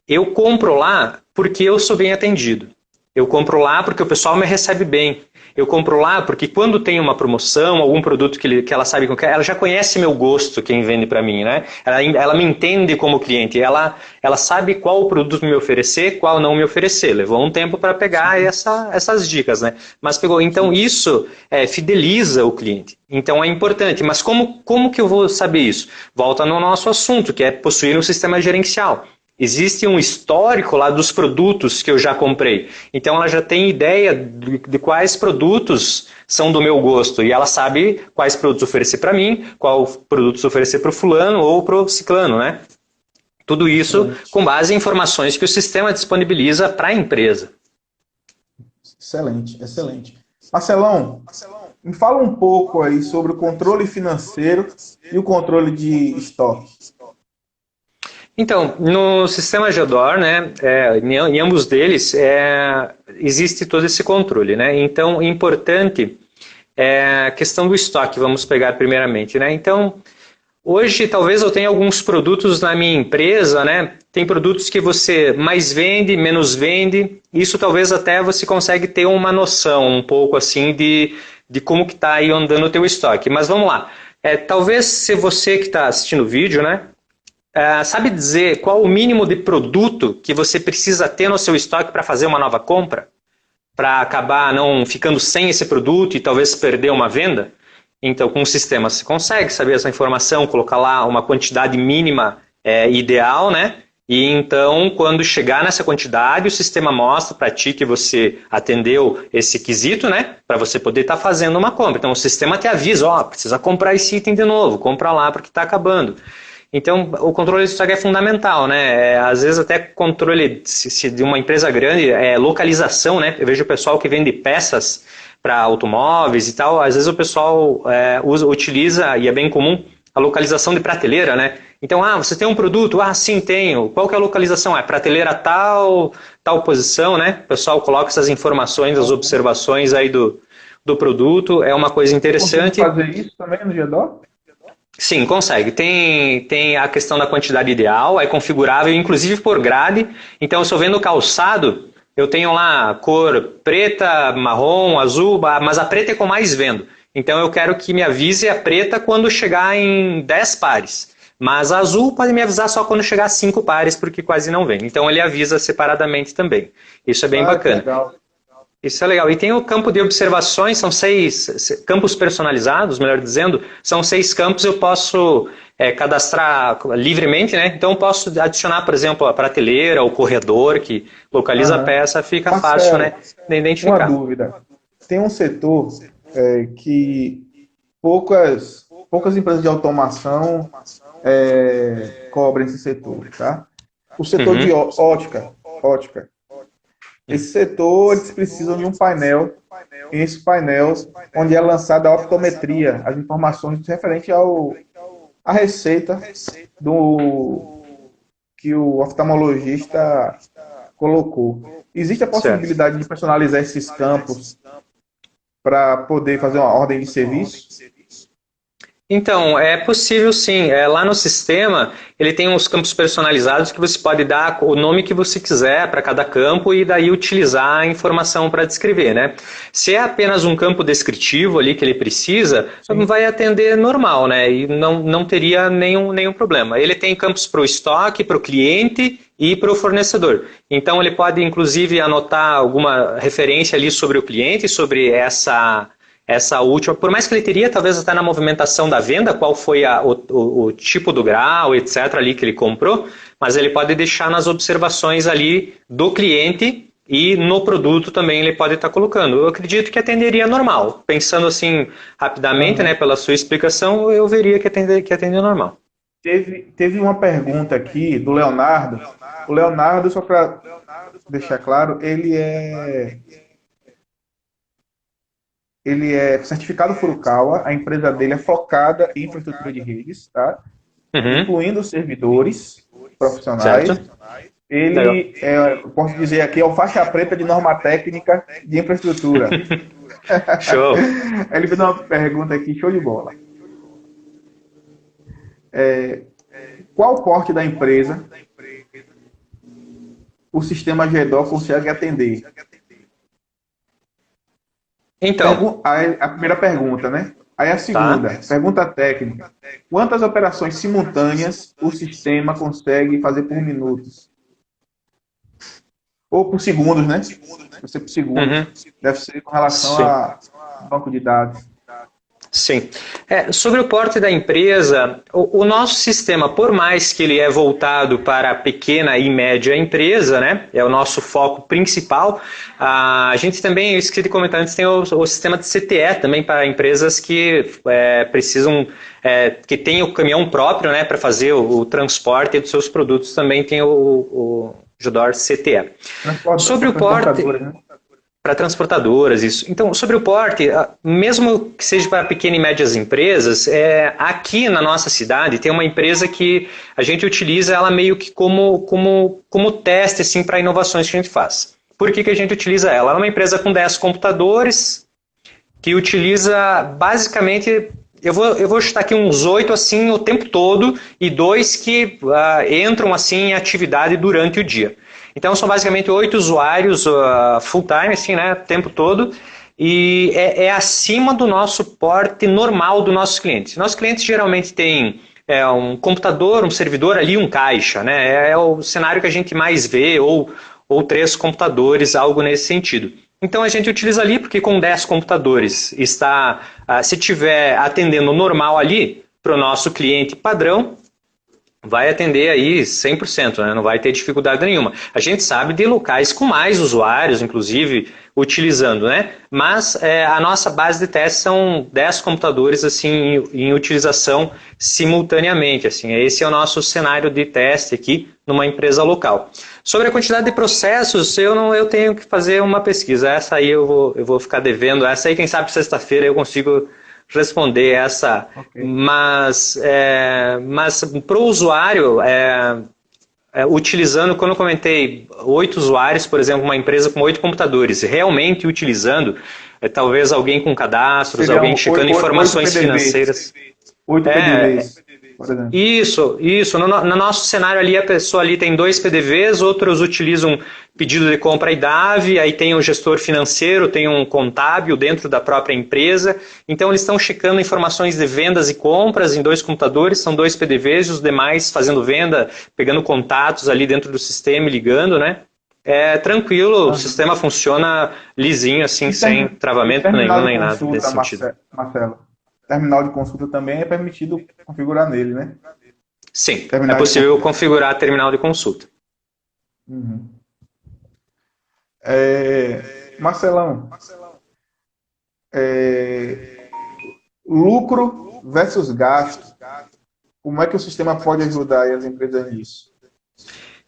Eu compro lá porque eu sou bem atendido. Eu compro lá porque o pessoal me recebe bem. Eu compro lá porque quando tem uma promoção, algum produto que ela sabe que ela já conhece meu gosto, quem vende para mim, né? Ela me entende como cliente, ela sabe qual produto me oferecer, qual não me oferecer. Levou um tempo para pegar essas dicas, né? Mas pegou. Então isso fideliza o cliente. Então é importante. Mas como que eu vou saber isso? Volta no nosso assunto, que é possuir um sistema gerencial. Existe um histórico lá dos produtos que eu já comprei. Então ela já tem ideia de quais produtos são do meu gosto. E ela sabe quais produtos oferecer para mim, qual produtos oferecer para o fulano ou para o ciclano, né? Tudo isso com base em informações que o sistema disponibiliza para a empresa. Excelente, excelente. Marcelão, me fala um pouco aí sobre o controle financeiro e o controle de estoque. Então, no sistema Gedor, né, em ambos deles, existe todo esse controle, né? Então, importante é a questão do estoque, vamos pegar primeiramente, né? Então, hoje talvez eu tenha alguns produtos na minha empresa, né? Tem produtos que você mais vende, menos vende, isso talvez até você consegue ter uma noção um pouco assim de como que está aí andando o teu estoque. Mas vamos lá, talvez se você que está assistindo o vídeo, né? Sabe dizer qual o mínimo de produto que você precisa ter no seu estoque para fazer uma nova compra? Para acabar não ficando sem esse produto e talvez perder uma venda? Então, com o sistema você consegue saber essa informação, colocar lá uma quantidade mínima ideal, né? E então, quando chegar nessa quantidade, o sistema mostra para ti que você atendeu esse quesito, né? Para você poder estar fazendo uma compra. Então, o sistema te avisa, ó, precisa comprar esse item de novo, compra lá porque está acabando. Então, o controle de estoque é fundamental, né? Às vezes até controle se de uma empresa grande, localização, né? Eu vejo o pessoal que vende peças para automóveis e tal, às vezes o pessoal utiliza, e é bem comum, a localização de prateleira, né? Então, você tem um produto? Sim, tenho. Qual que é a localização? É prateleira tal posição, né? O pessoal coloca essas informações, as observações aí do produto, é uma coisa interessante. Consegue fazer isso também no GEDOR? Sim, consegue. Tem a questão da quantidade ideal, é configurável, inclusive por grade. Então, se eu vendo calçado, eu tenho lá cor preta, marrom, azul, mas a preta é que eu mais vendo. Então, eu quero que me avise a preta quando chegar em 10 pares. Mas a azul pode me avisar só quando chegar a 5 pares, porque quase não vem. Então, ele avisa separadamente também. Isso é bem bacana. Legal. Isso é legal. E tem o campo de observações, são 6 campos personalizados, melhor dizendo, são 6 campos, eu posso cadastrar livremente, né? Então eu posso adicionar, por exemplo, a prateleira, o corredor que localiza a peça, fica fácil, né, de identificar. Uma dúvida. Tem um setor que poucas empresas de automação cobrem esse setor, tá? O setor de ótica. Esse setor, eles precisam de um painel, e esse painel, onde é lançada a optometria, as informações referentes à receita que o oftalmologista colocou. Existe a possibilidade de personalizar esses campos para poder fazer uma ordem de serviço? Então, é possível sim. Lá no sistema, ele tem uns campos personalizados que você pode dar o nome que você quiser para cada campo e daí utilizar a informação para descrever, né? Se é apenas um campo descritivo ali que ele precisa, vai atender normal, né? E não teria nenhum problema. Ele tem campos para o estoque, para o cliente e para o fornecedor. Então, ele pode, inclusive, anotar alguma referência ali sobre o cliente, sobre essa última, por mais que ele teria talvez até na movimentação da venda, qual foi o tipo do grau, etc. ali que ele comprou, mas ele pode deixar nas observações ali do cliente e no produto também ele pode estar colocando. Eu acredito que atenderia normal. Pensando assim rapidamente, né, pela sua explicação, eu veria que atenderia normal. Teve uma pergunta aqui do Leonardo. O Leonardo, só para deixar claro, ele é certificado Furukawa, a empresa dele é focada em infraestrutura de redes, tá? Incluindo servidores profissionais. Certo. Ele, posso dizer aqui, é o faixa preta de norma técnica de infraestrutura. Show! Ele fez uma pergunta aqui, show de bola. Qual o porte da empresa o sistema GEDOR consegue atender? Então, a primeira pergunta, né? Aí a segunda, pergunta técnica. Quantas operações simultâneas o sistema consegue fazer por minutos? Ou por segundos, né? Deve ser por segundos. Deve ser com relação ao banco de dados. Sim. Sobre o porte da empresa, o nosso sistema, por mais que ele é voltado para a pequena e média empresa, né, é o nosso foco principal, a gente também, eu esqueci de comentar antes, tem o sistema de CTE também para empresas que precisam, que tem o caminhão próprio, né, para fazer o transporte dos seus produtos, também tem o GEDOR CTE. Sobre o porte... Para transportadoras, isso. Então, sobre o porte, mesmo que seja para pequenas e médias empresas, aqui na nossa cidade tem uma empresa que a gente utiliza ela meio que como teste assim, para inovações que a gente faz. Por que a gente utiliza ela? Ela é uma empresa com 10 computadores que utiliza basicamente... Eu vou chutar aqui uns 8 assim o tempo todo e 2 que entram assim em atividade durante o dia. Então, são basicamente 8 usuários full time, assim, né, o tempo todo, e é acima do nosso porte normal dos nossos clientes. Nossos clientes geralmente têm um computador, um servidor ali, um caixa, né, é o cenário que a gente mais vê, ou 3 computadores, algo nesse sentido. Então, a gente utiliza ali, porque com 10 computadores está, se tiver atendendo normal ali, para o nosso cliente padrão, vai atender aí 100%, né? Não vai ter dificuldade nenhuma. A gente sabe de locais com mais usuários, inclusive, utilizando, né? Mas a nossa base de testes são 10 computadores assim, em utilização simultaneamente. Assim. Esse é o nosso cenário de teste aqui numa empresa local. Sobre a quantidade de processos, eu tenho que fazer uma pesquisa. Essa aí eu vou ficar devendo. Essa aí, quem sabe, sexta-feira eu consigo responder essa, Ok. mas para o usuário, utilizando, quando eu comentei 8 usuários, por exemplo, uma empresa com 8 computadores, realmente utilizando, talvez alguém com cadastros, alguém Seriam checando oito informações PDVs. financeiras. 8 É, PDVs, por exemplo. isso. No nosso cenário ali, a pessoa ali tem 2 PDVs, outros utilizam pedido de compra e DAV, aí tem um gestor financeiro, tem um contábil dentro da própria empresa. Então, eles estão checando informações de vendas e compras em 2 computadores, são 2 PDVs, e os demais fazendo venda, pegando contatos ali dentro do sistema e ligando, né? É tranquilo, o Aham. sistema funciona lisinho, assim, E, sem e travamento nenhum, terminal de nem nada consulta, desse sentido. Marcelo? Terminal de consulta também é permitido configurar nele, né? Sim, é Terminal de possível consulta. configurar terminal de consulta. Uhum. Marcelão, é, lucro versus gasto. Como é que o sistema pode ajudar aí as empresas nisso?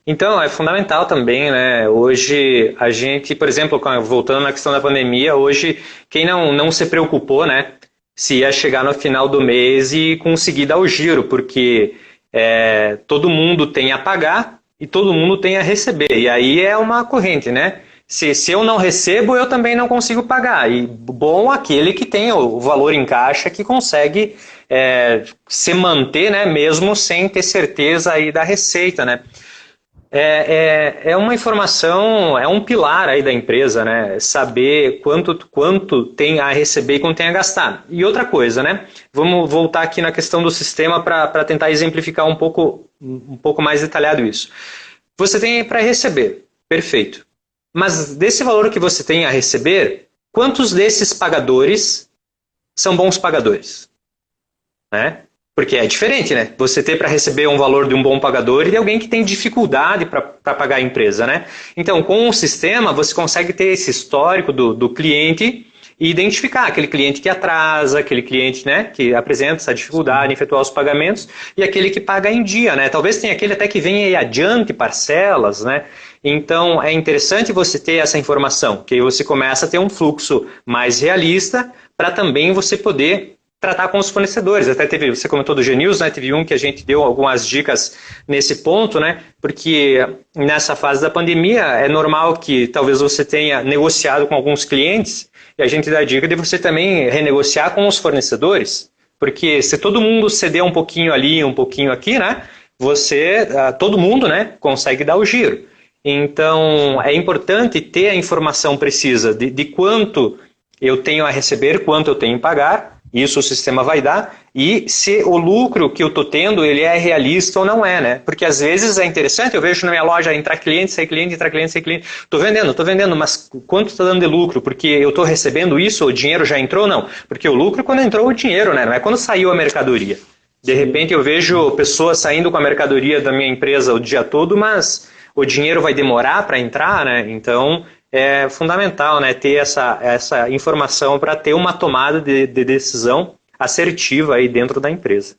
Então, é fundamental também, né? Hoje, a gente, por exemplo, voltando na questão da pandemia, hoje, quem não se preocupou, né? Se ia chegar no final do mês e conseguir dar o giro, porque todo mundo tem a pagar e todo mundo tem a receber. E aí é uma corrente, né? Se eu não recebo, eu também não consigo pagar. E bom aquele que tem o valor em caixa que consegue se manter, né? Mesmo sem ter certeza aí da receita, né? É uma informação, é um pilar aí da empresa, né? Saber quanto tem a receber e quanto tem a gastar. E outra coisa, né? Vamos voltar aqui na questão do sistema para tentar exemplificar um pouco mais detalhado isso. Você tem para receber, perfeito. Mas desse valor que você tem a receber, quantos desses pagadores são bons pagadores? Né? Porque é diferente, né? Você ter para receber um valor de um bom pagador e de alguém que tem dificuldade para pagar a empresa, né? Então, com o sistema, você consegue ter esse histórico do cliente e identificar aquele cliente que atrasa, aquele cliente, né, que apresenta essa dificuldade em efetuar os pagamentos e aquele que paga em dia, né? Talvez tenha aquele até que venha e adiante parcelas, né? Então, é interessante você ter essa informação, que aí você começa a ter um fluxo mais realista para também você poder tratar com os fornecedores. Até você comentou do Gnews, né? Teve um que a gente deu algumas dicas nesse ponto, né? Porque nessa fase da pandemia é normal que talvez você tenha negociado com alguns clientes e a gente dá a dica de você também renegociar com os fornecedores, porque se todo mundo ceder um pouquinho ali, um pouquinho aqui, né? Todo mundo, né? Consegue dar o giro. Então, é importante ter a informação precisa de quanto eu tenho a receber, quanto eu tenho a pagar, isso o sistema vai dar, e se o lucro que eu estou tendo, ele é realista ou não é, né? Porque às vezes é interessante, eu vejo na minha loja entrar cliente, sair cliente, entrar cliente, sair cliente. Estou vendendo, mas quanto está dando de lucro? Porque eu estou recebendo isso, o dinheiro já entrou? Não. Porque o lucro é quando entrou o dinheiro, né? Não é quando saiu a mercadoria. De repente eu vejo pessoas saindo com a mercadoria da minha empresa o dia todo, mas o dinheiro vai demorar para entrar, né? Então é fundamental, né, ter essa informação para ter uma tomada de decisão assertiva aí dentro da empresa.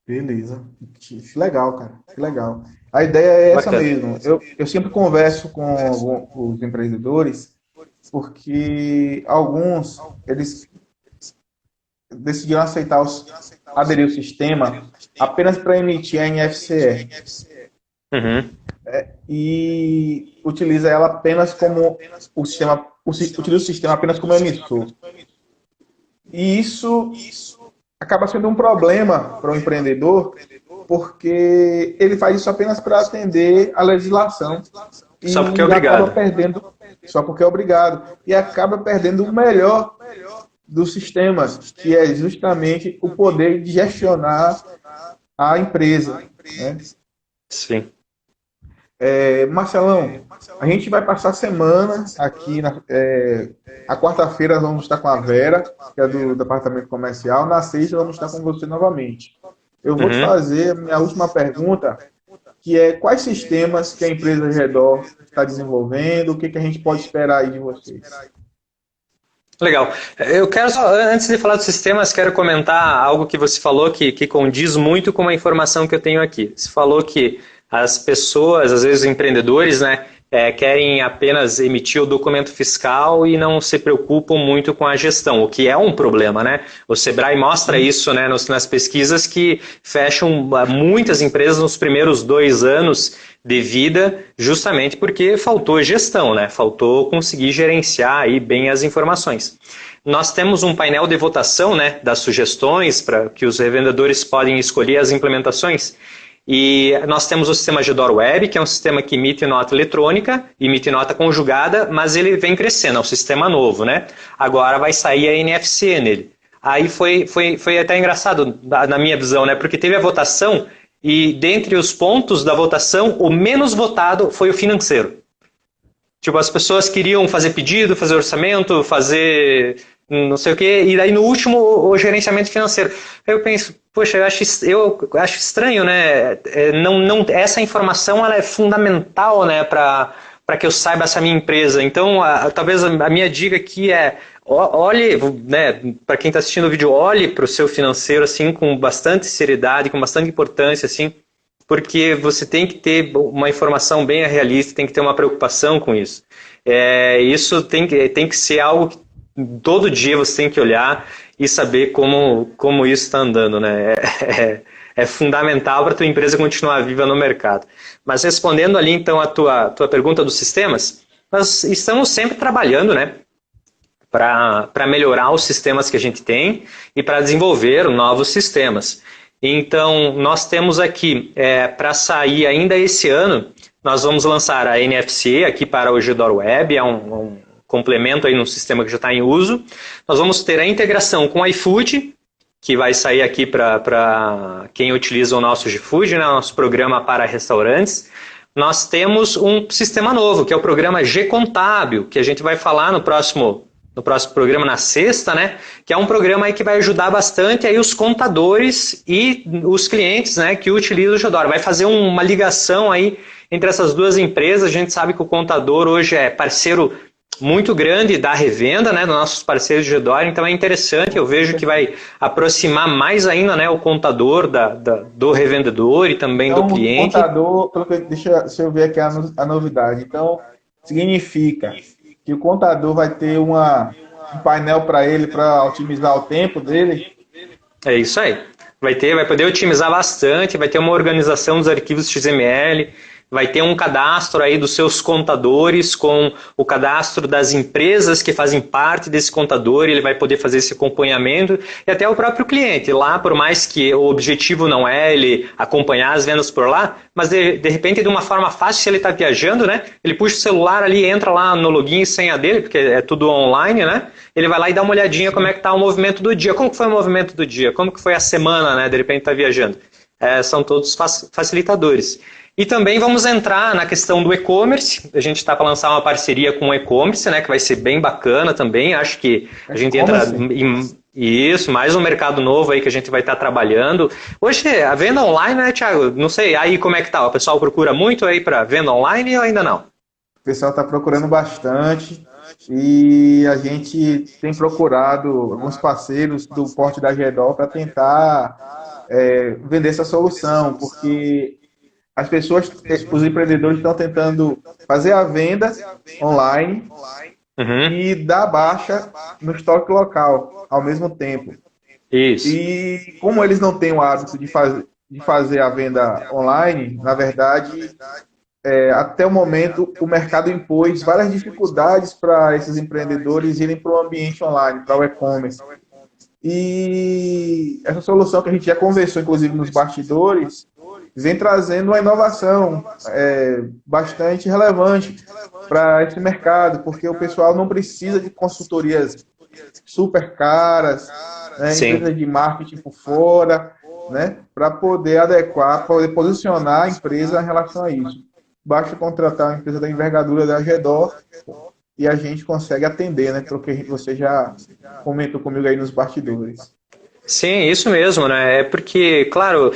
Beleza. Que legal, cara. Que legal. A ideia é essa Bacana. mesmo. Eu sempre converso com os empreendedores porque alguns, eles decidiram aderir ao sistema apenas para emitir a NFC Uhum. e utiliza ela apenas como utiliza o sistema apenas como emissor. E isso acaba sendo um problema para o empreendedor, porque ele faz isso apenas para atender a legislação Só porque é e acaba obrigado. perdendo, só porque é obrigado, e acaba perdendo o melhor dos sistemas, que é justamente o poder de gestionar a empresa, né? Sim. Marcelão, a gente vai passar a semana aqui. A quarta-feira vamos estar com a Vera, que é do departamento comercial. Na sexta vamos estar com você novamente. Eu vou te fazer a minha última pergunta, que é quais sistemas que a empresa Redor está desenvolvendo, o que a gente pode esperar aí de vocês? Legal. Eu quero só, antes de falar dos sistemas, quero comentar algo que você falou que condiz muito com a informação que eu tenho aqui. Você falou que as pessoas, às vezes os empreendedores, né, querem apenas emitir o documento fiscal e não se preocupam muito com a gestão, o que é um problema, né? O Sebrae mostra isso, né, nas pesquisas que fecham muitas empresas nos primeiros 2 anos de vida, justamente porque faltou gestão, né? Faltou conseguir gerenciar aí bem as informações. Nós temos um painel de votação, né, das sugestões para que os revendedores podem escolher as implementações. E nós temos o sistema GEDOR Web, que é um sistema que emite nota eletrônica, emite nota conjugada, mas ele vem crescendo, é um sistema novo, né? Agora vai sair a NFC nele. Aí foi até engraçado na minha visão, né? Porque teve a votação e dentre os pontos da votação, o menos votado foi o financeiro. Tipo, as pessoas queriam fazer pedido, fazer orçamento, fazer não sei o quê, e daí no último o gerenciamento financeiro. Eu penso, poxa, eu acho estranho, né? Essa informação ela é fundamental, né, para que eu saiba essa minha empresa. Então, talvez a minha dica aqui é olhe, né, para quem está assistindo o vídeo, olhe para o seu financeiro assim com bastante seriedade, com bastante importância, assim, porque você tem que ter uma informação bem realista, tem que ter uma preocupação com isso. Isso tem que ser algo que todo dia você tem que olhar e saber como isso está andando, né? É fundamental para a tua empresa continuar viva no mercado. Mas respondendo ali então a tua pergunta dos sistemas, nós estamos sempre trabalhando, né, para melhorar os sistemas que a gente tem e para desenvolver novos sistemas. Então, nós temos aqui, para sair ainda esse ano, nós vamos lançar a NFC aqui para o GEDOR Web, é um complemento aí no sistema que já está em uso. Nós vamos ter a integração com o iFood, que vai sair aqui para quem utiliza o nosso GFood, né, nosso programa para restaurantes. Nós temos um sistema novo, que é o programa G-Contábil, que a gente vai falar no próximo programa, na sexta, né? Que é um programa aí que vai ajudar bastante aí os contadores e os clientes, né, que utilizam o GEDOR. Vai fazer uma ligação aí entre essas duas empresas. A gente sabe que o contador hoje é parceiro muito grande da revenda, né, dos nossos parceiros de GEDOR, então é interessante, eu vejo que vai aproximar mais ainda, né, o contador do revendedor e também então, do cliente. O contador, deixa eu ver aqui a novidade. Então, significa que o contador vai ter um painel para ele, para otimizar o tempo dele? É isso aí. Vai poder otimizar bastante, vai ter uma organização dos arquivos XML, vai ter um cadastro aí dos seus contadores com o cadastro das empresas que fazem parte desse contador, ele vai poder fazer esse acompanhamento e até o próprio cliente. Lá, por mais que o objetivo não é ele acompanhar as vendas por lá, mas de repente de uma forma fácil, se ele está viajando, né? Ele puxa o celular ali, entra lá no login e senha dele, porque é tudo online, né? Ele vai lá e dá uma olhadinha como é que está o movimento do dia. Como que foi o movimento do dia? Como que foi a semana, né? De repente está viajando. São todos facilitadores. E também vamos entrar na questão do e-commerce. A gente está para lançar uma parceria com o e-commerce, né, que vai ser bem bacana também. Acho que a gente entra em isso, mais um mercado novo aí que a gente vai estar trabalhando. Hoje, a venda online, né, Thiago? Não sei, aí como é que tá? O pessoal procura muito aí para venda online ou ainda não? O pessoal está procurando bastante e a gente tem procurado alguns parceiros do porte da GEDOR para tentar vender essa solução, porque as pessoas, os empreendedores estão tentando fazer a venda online e dar baixa no estoque local ao mesmo tempo. Isso. E como eles não têm o hábito de fazer a venda online, na verdade, até o momento o mercado impôs várias dificuldades para esses empreendedores irem para o ambiente online, para o e-commerce. E essa solução que a gente já conversou, inclusive, nos bastidores, vem trazendo uma inovação bastante relevante para esse mercado, porque o pessoal não precisa de consultorias super caras, né, empresas de marketing por fora, né, para poder adequar, poder posicionar a empresa em relação a isso. Basta contratar uma empresa da envergadura da GEDOR e a gente consegue atender, né, pelo que você já comentou comigo aí nos bastidores. Sim, isso mesmo, né? É porque, claro,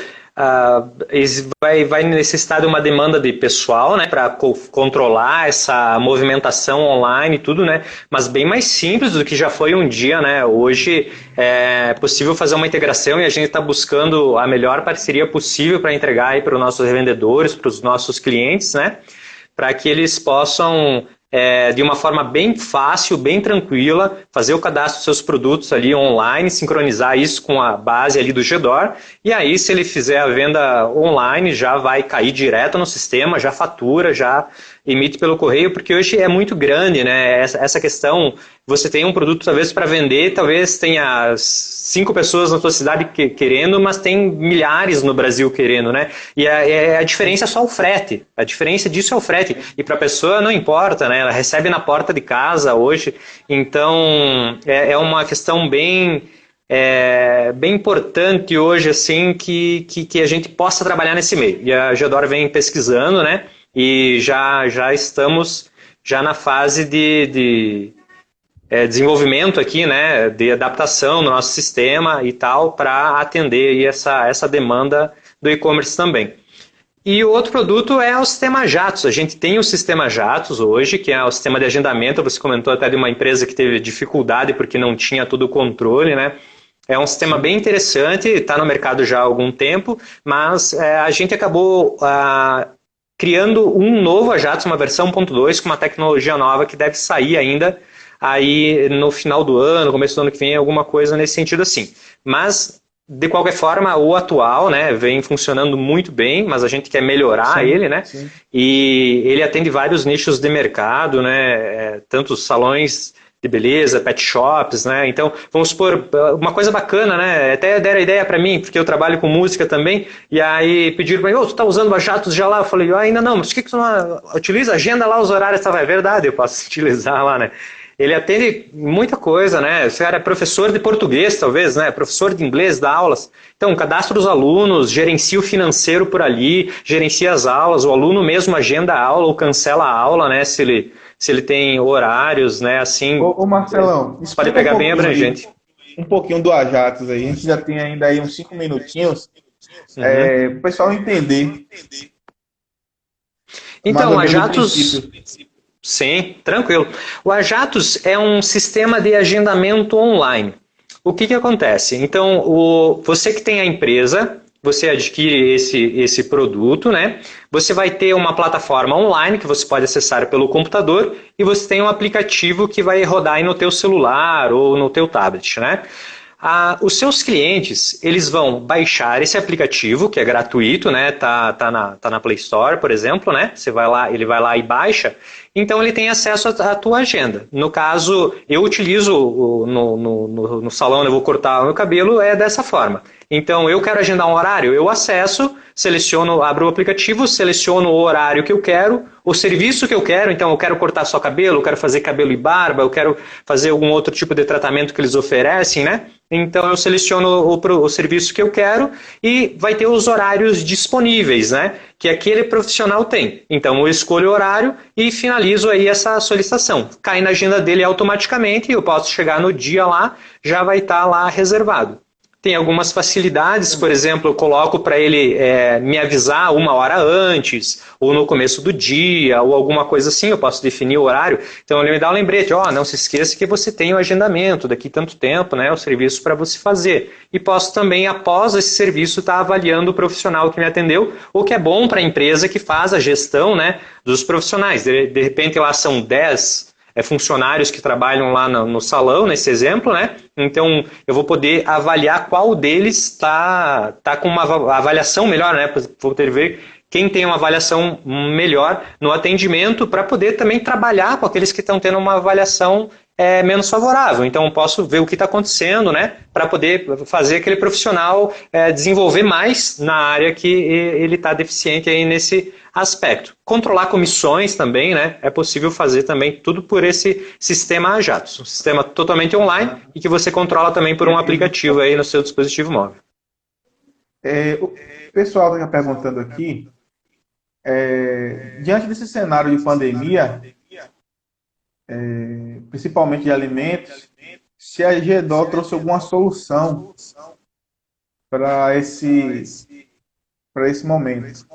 vai necessitar de uma demanda de pessoal, né, para controlar essa movimentação online e tudo, né? Mas bem mais simples do que já foi um dia, né? Hoje é possível fazer uma integração e a gente está buscando a melhor parceria possível para entregar aí para os nossos revendedores, para os nossos clientes, né? Para que eles possam, de uma forma bem fácil, bem tranquila, fazer o cadastro dos seus produtos ali online, sincronizar isso com a base ali do GDOR, e aí se ele fizer a venda online, já vai cair direto no sistema, já fatura, já emite pelo correio, porque hoje é muito grande, né? Essa questão, você tem um produto talvez para vender, talvez tenha 5 pessoas na sua cidade querendo, mas tem milhares no Brasil querendo, né? E a diferença é só o frete. A diferença disso é o frete. E para a pessoa não importa, né? Ela recebe na porta de casa hoje. Então, é uma questão bem importante hoje, assim, que a gente possa trabalhar nesse meio. E a Geodora vem pesquisando, né? E já estamos na fase de desenvolvimento aqui, né, de adaptação no nosso sistema e tal, para atender aí essa demanda do e-commerce também. E o outro produto é o sistema Jatos. A gente tem o sistema Jatos hoje, que é o sistema de agendamento. Você comentou até de uma empresa que teve dificuldade porque não tinha todo o controle, né? É um sistema bem interessante, está no mercado já há algum tempo, mas a gente acabou criando um novo Ajax, uma versão 1.2, com uma tecnologia nova que deve sair ainda aí no final do ano, começo do ano que vem, alguma coisa nesse sentido assim. Mas, de qualquer forma, o atual, né, vem funcionando muito bem, mas a gente quer melhorar Sim, ele, né? sim. E ele atende vários nichos de mercado, né? Tanto salões de beleza, pet shops, né? Então, vamos supor, uma coisa bacana, né? Até deram ideia para mim, porque eu trabalho com música também, e aí pediram para mim, tu tá usando a Jatos já lá? Eu falei, ainda não, mas por que tu não utiliza? Agenda lá os horários, tá? É verdade, eu posso utilizar lá, né? Ele atende muita coisa, né? Esse cara é professor de português, talvez, né? Professor de inglês, dá aulas. Então, cadastra os alunos, gerencia o financeiro por ali, gerencia as aulas, o aluno mesmo agenda a aula ou cancela a aula, né? Se ele tem horários, né? Assim, Ô Marcelão, pode explica pegar bem abrangente. um pouquinho do Ajax aí. A gente já tem ainda aí uns 5 minutinhos Uhum. para o pessoal entender mais Então, ou a menos o Jatos, princípio. sim, tranquilo. O Ajatos é um sistema de agendamento online. O que acontece? Então, você que tem a empresa, você adquire esse produto, né? Você vai ter uma plataforma online que você pode acessar pelo computador e você tem um aplicativo que vai rodar aí no teu celular ou no teu tablet, né? Os seus clientes, eles vão baixar esse aplicativo, que é gratuito, né? Tá na Play Store, por exemplo, né? Ele vai lá e baixa, então ele tem acesso à tua agenda. No caso, eu utilizo no salão onde eu vou cortar o meu cabelo, é dessa forma. Então, eu quero agendar um horário, eu acesso, abro o aplicativo, seleciono o horário que eu quero, o serviço que eu quero, então eu quero cortar só cabelo, eu quero fazer cabelo e barba, eu quero fazer algum outro tipo de tratamento que eles oferecem, né? Então eu seleciono o serviço que eu quero e vai ter os horários disponíveis, né? Que aquele profissional tem. Então eu escolho o horário e finalizo aí essa solicitação. Cai na agenda dele automaticamente e eu posso chegar no dia lá, já vai estar lá reservado. Tem algumas facilidades, por exemplo, eu coloco para ele me avisar 1 hora antes, ou no começo do dia, ou alguma coisa assim, eu posso definir o horário. Então ele me dá um lembrete, não se esqueça que você tem o agendamento, daqui tanto tempo, né, o serviço para você fazer. E posso também, após esse serviço, estar avaliando o profissional que me atendeu, o que é bom para a empresa que faz a gestão, né, dos profissionais. De repente lá são 10 funcionários que trabalham lá no salão, nesse exemplo, né? Então, eu vou poder avaliar qual deles está com uma avaliação melhor, né? Vou ter que ver quem tem uma avaliação melhor no atendimento para poder também trabalhar com aqueles que estão tendo uma avaliação menos favorável. Então, eu posso ver o que está acontecendo, né? Para poder fazer aquele profissional desenvolver mais na área que ele está deficiente aí nesse aspecto. Controlar comissões também, né? É possível fazer também tudo por esse sistema Ajax, um sistema totalmente online e que você controla também por um aplicativo aí no seu dispositivo móvel. O pessoal está perguntando aqui, diante desse cenário de pandemia, principalmente de alimentos, se a GEDO trouxe alguma solução para esse momento.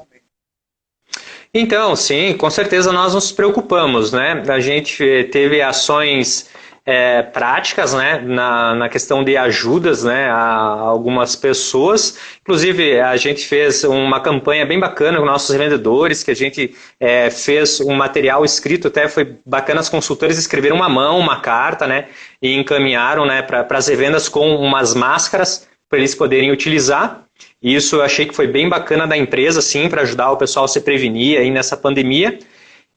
Então, sim, com certeza nós nos preocupamos, né? A gente teve ações práticas, né, na questão de ajudas, né, a algumas pessoas. Inclusive, a gente fez uma campanha bem bacana com nossos vendedores, que a gente fez um material escrito, até foi bacana, as consultoras escreveram uma mão, uma carta, né, e encaminharam, né, para as revendas com umas máscaras para eles poderem utilizar. E isso eu achei que foi bem bacana da empresa, sim, para ajudar o pessoal a se prevenir aí nessa pandemia.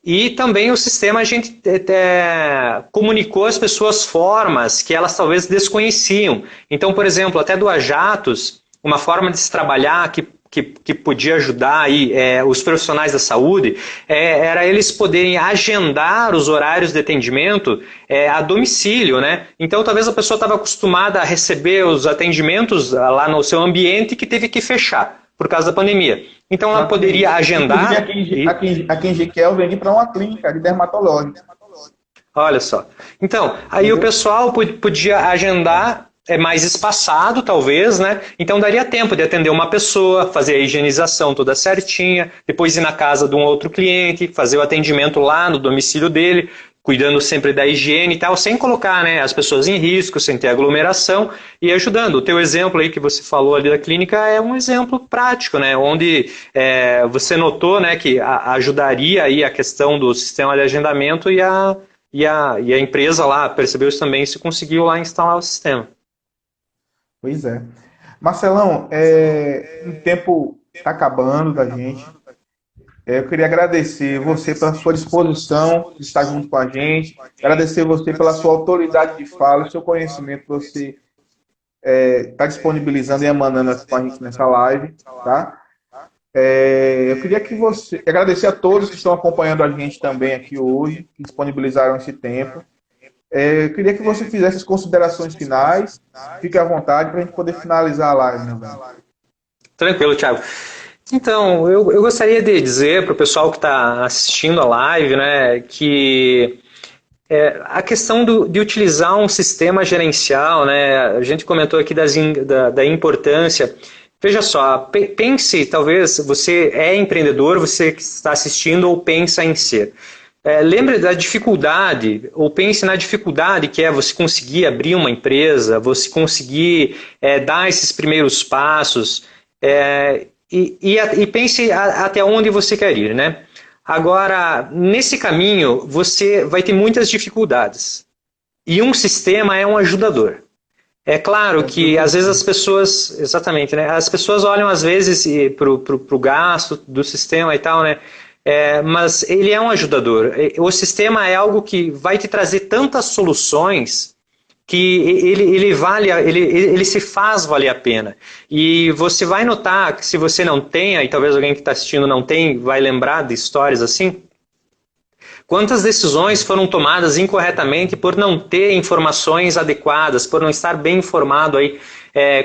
E também o sistema, a gente comunicou às pessoas formas que elas talvez desconheciam. Então, por exemplo, até do Ajatos, uma forma de se trabalhar que podia ajudar aí, os profissionais da saúde, era eles poderem agendar os horários de atendimento a domicílio, né? Então, talvez a pessoa estava acostumada a receber os atendimentos lá no seu ambiente que teve que fechar por causa da pandemia. Então, ela poderia agendar... Aqui em Jequiel, eu vendi para uma clínica de dermatológica. Olha só. Então, aí o pessoal podia agendar mais espaçado, talvez, né? Então, daria tempo de atender uma pessoa, fazer a higienização toda certinha, depois ir na casa de um outro cliente, fazer o atendimento lá no domicílio dele, cuidando sempre da higiene e tal, sem colocar, né, as pessoas em risco, sem ter aglomeração e ajudando. O teu exemplo aí que você falou ali da clínica é um exemplo prático, né, onde você notou, né, que ajudaria aí a questão do sistema de agendamento e a empresa lá percebeu isso também e se conseguiu lá instalar o sistema. Pois é. Marcelão, o tempo está acabando da gente. Eu queria agradecer você pela sua disposição de estar junto com a gente, agradecer você pela sua autoridade de fala, o seu conhecimento que você está disponibilizando e emanando com a gente nessa live, tá? Eu queria que você... Agradecer a todos que estão acompanhando a gente também aqui hoje, que disponibilizaram esse tempo. Eu queria que você fizesse as considerações finais, fique à vontade para a gente poder finalizar a live, meu velho. Tranquilo, Thiago. Então, eu gostaria de dizer para o pessoal que está assistindo a live, né, que a questão de utilizar um sistema gerencial, né, a gente comentou aqui da importância. Veja só, pense, talvez você é empreendedor, você que está assistindo ou pensa em ser. Lembre da dificuldade, ou pense na dificuldade que é você conseguir abrir uma empresa, você conseguir dar esses primeiros passos, e pense até onde você quer ir, né? Agora, nesse caminho, você vai ter muitas dificuldades. E um sistema é um ajudador. É claro que, às vezes, as pessoas... Exatamente, né? As pessoas olham, às vezes, para o gasto do sistema e tal, né? Mas ele é um ajudador. O sistema é algo que vai te trazer tantas soluções que ele se faz valer a pena. E você vai notar que se você não tem, e talvez alguém que está assistindo não tem, vai lembrar de histórias assim, quantas decisões foram tomadas incorretamente por não ter informações adequadas, por não estar bem informado aí,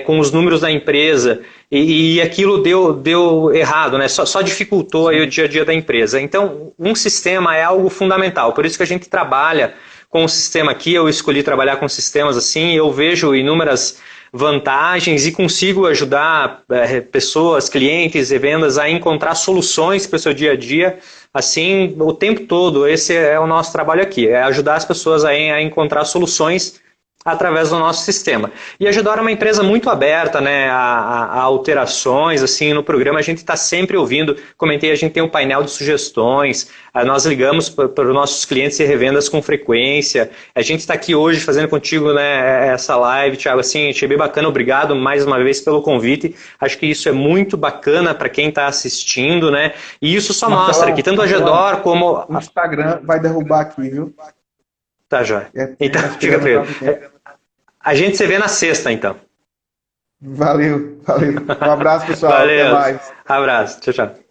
com os números da empresa, e aquilo deu errado, né? Só dificultou aí o dia a dia da empresa. Então, um sistema é algo fundamental, por isso que a gente trabalha com o sistema aqui. Eu escolhi trabalhar com sistemas assim, eu vejo inúmeras vantagens e consigo ajudar pessoas, clientes e vendas a encontrar soluções para o seu dia a dia, assim, o tempo todo. Esse é o nosso trabalho aqui, é ajudar as pessoas a encontrar soluções através do nosso sistema. E a Gedora é uma empresa muito aberta, né, a alterações, assim, no programa a gente está sempre ouvindo, comentei, a gente tem um painel de sugestões, nós ligamos para os nossos clientes e revendas com frequência, a gente está aqui hoje fazendo contigo, né, essa live, Thiago, assim, achei bem bacana, obrigado mais uma vez pelo convite, acho que isso é muito bacana para quem está assistindo, né, e isso só mostra que tanto a Gedora como... O Instagram vai derrubar aqui, viu? Tá, joia. Então, fica tranquilo. A gente se vê na sexta, então. Valeu. Um abraço, pessoal. Valeu. Até mais. Abraço. Tchau, tchau.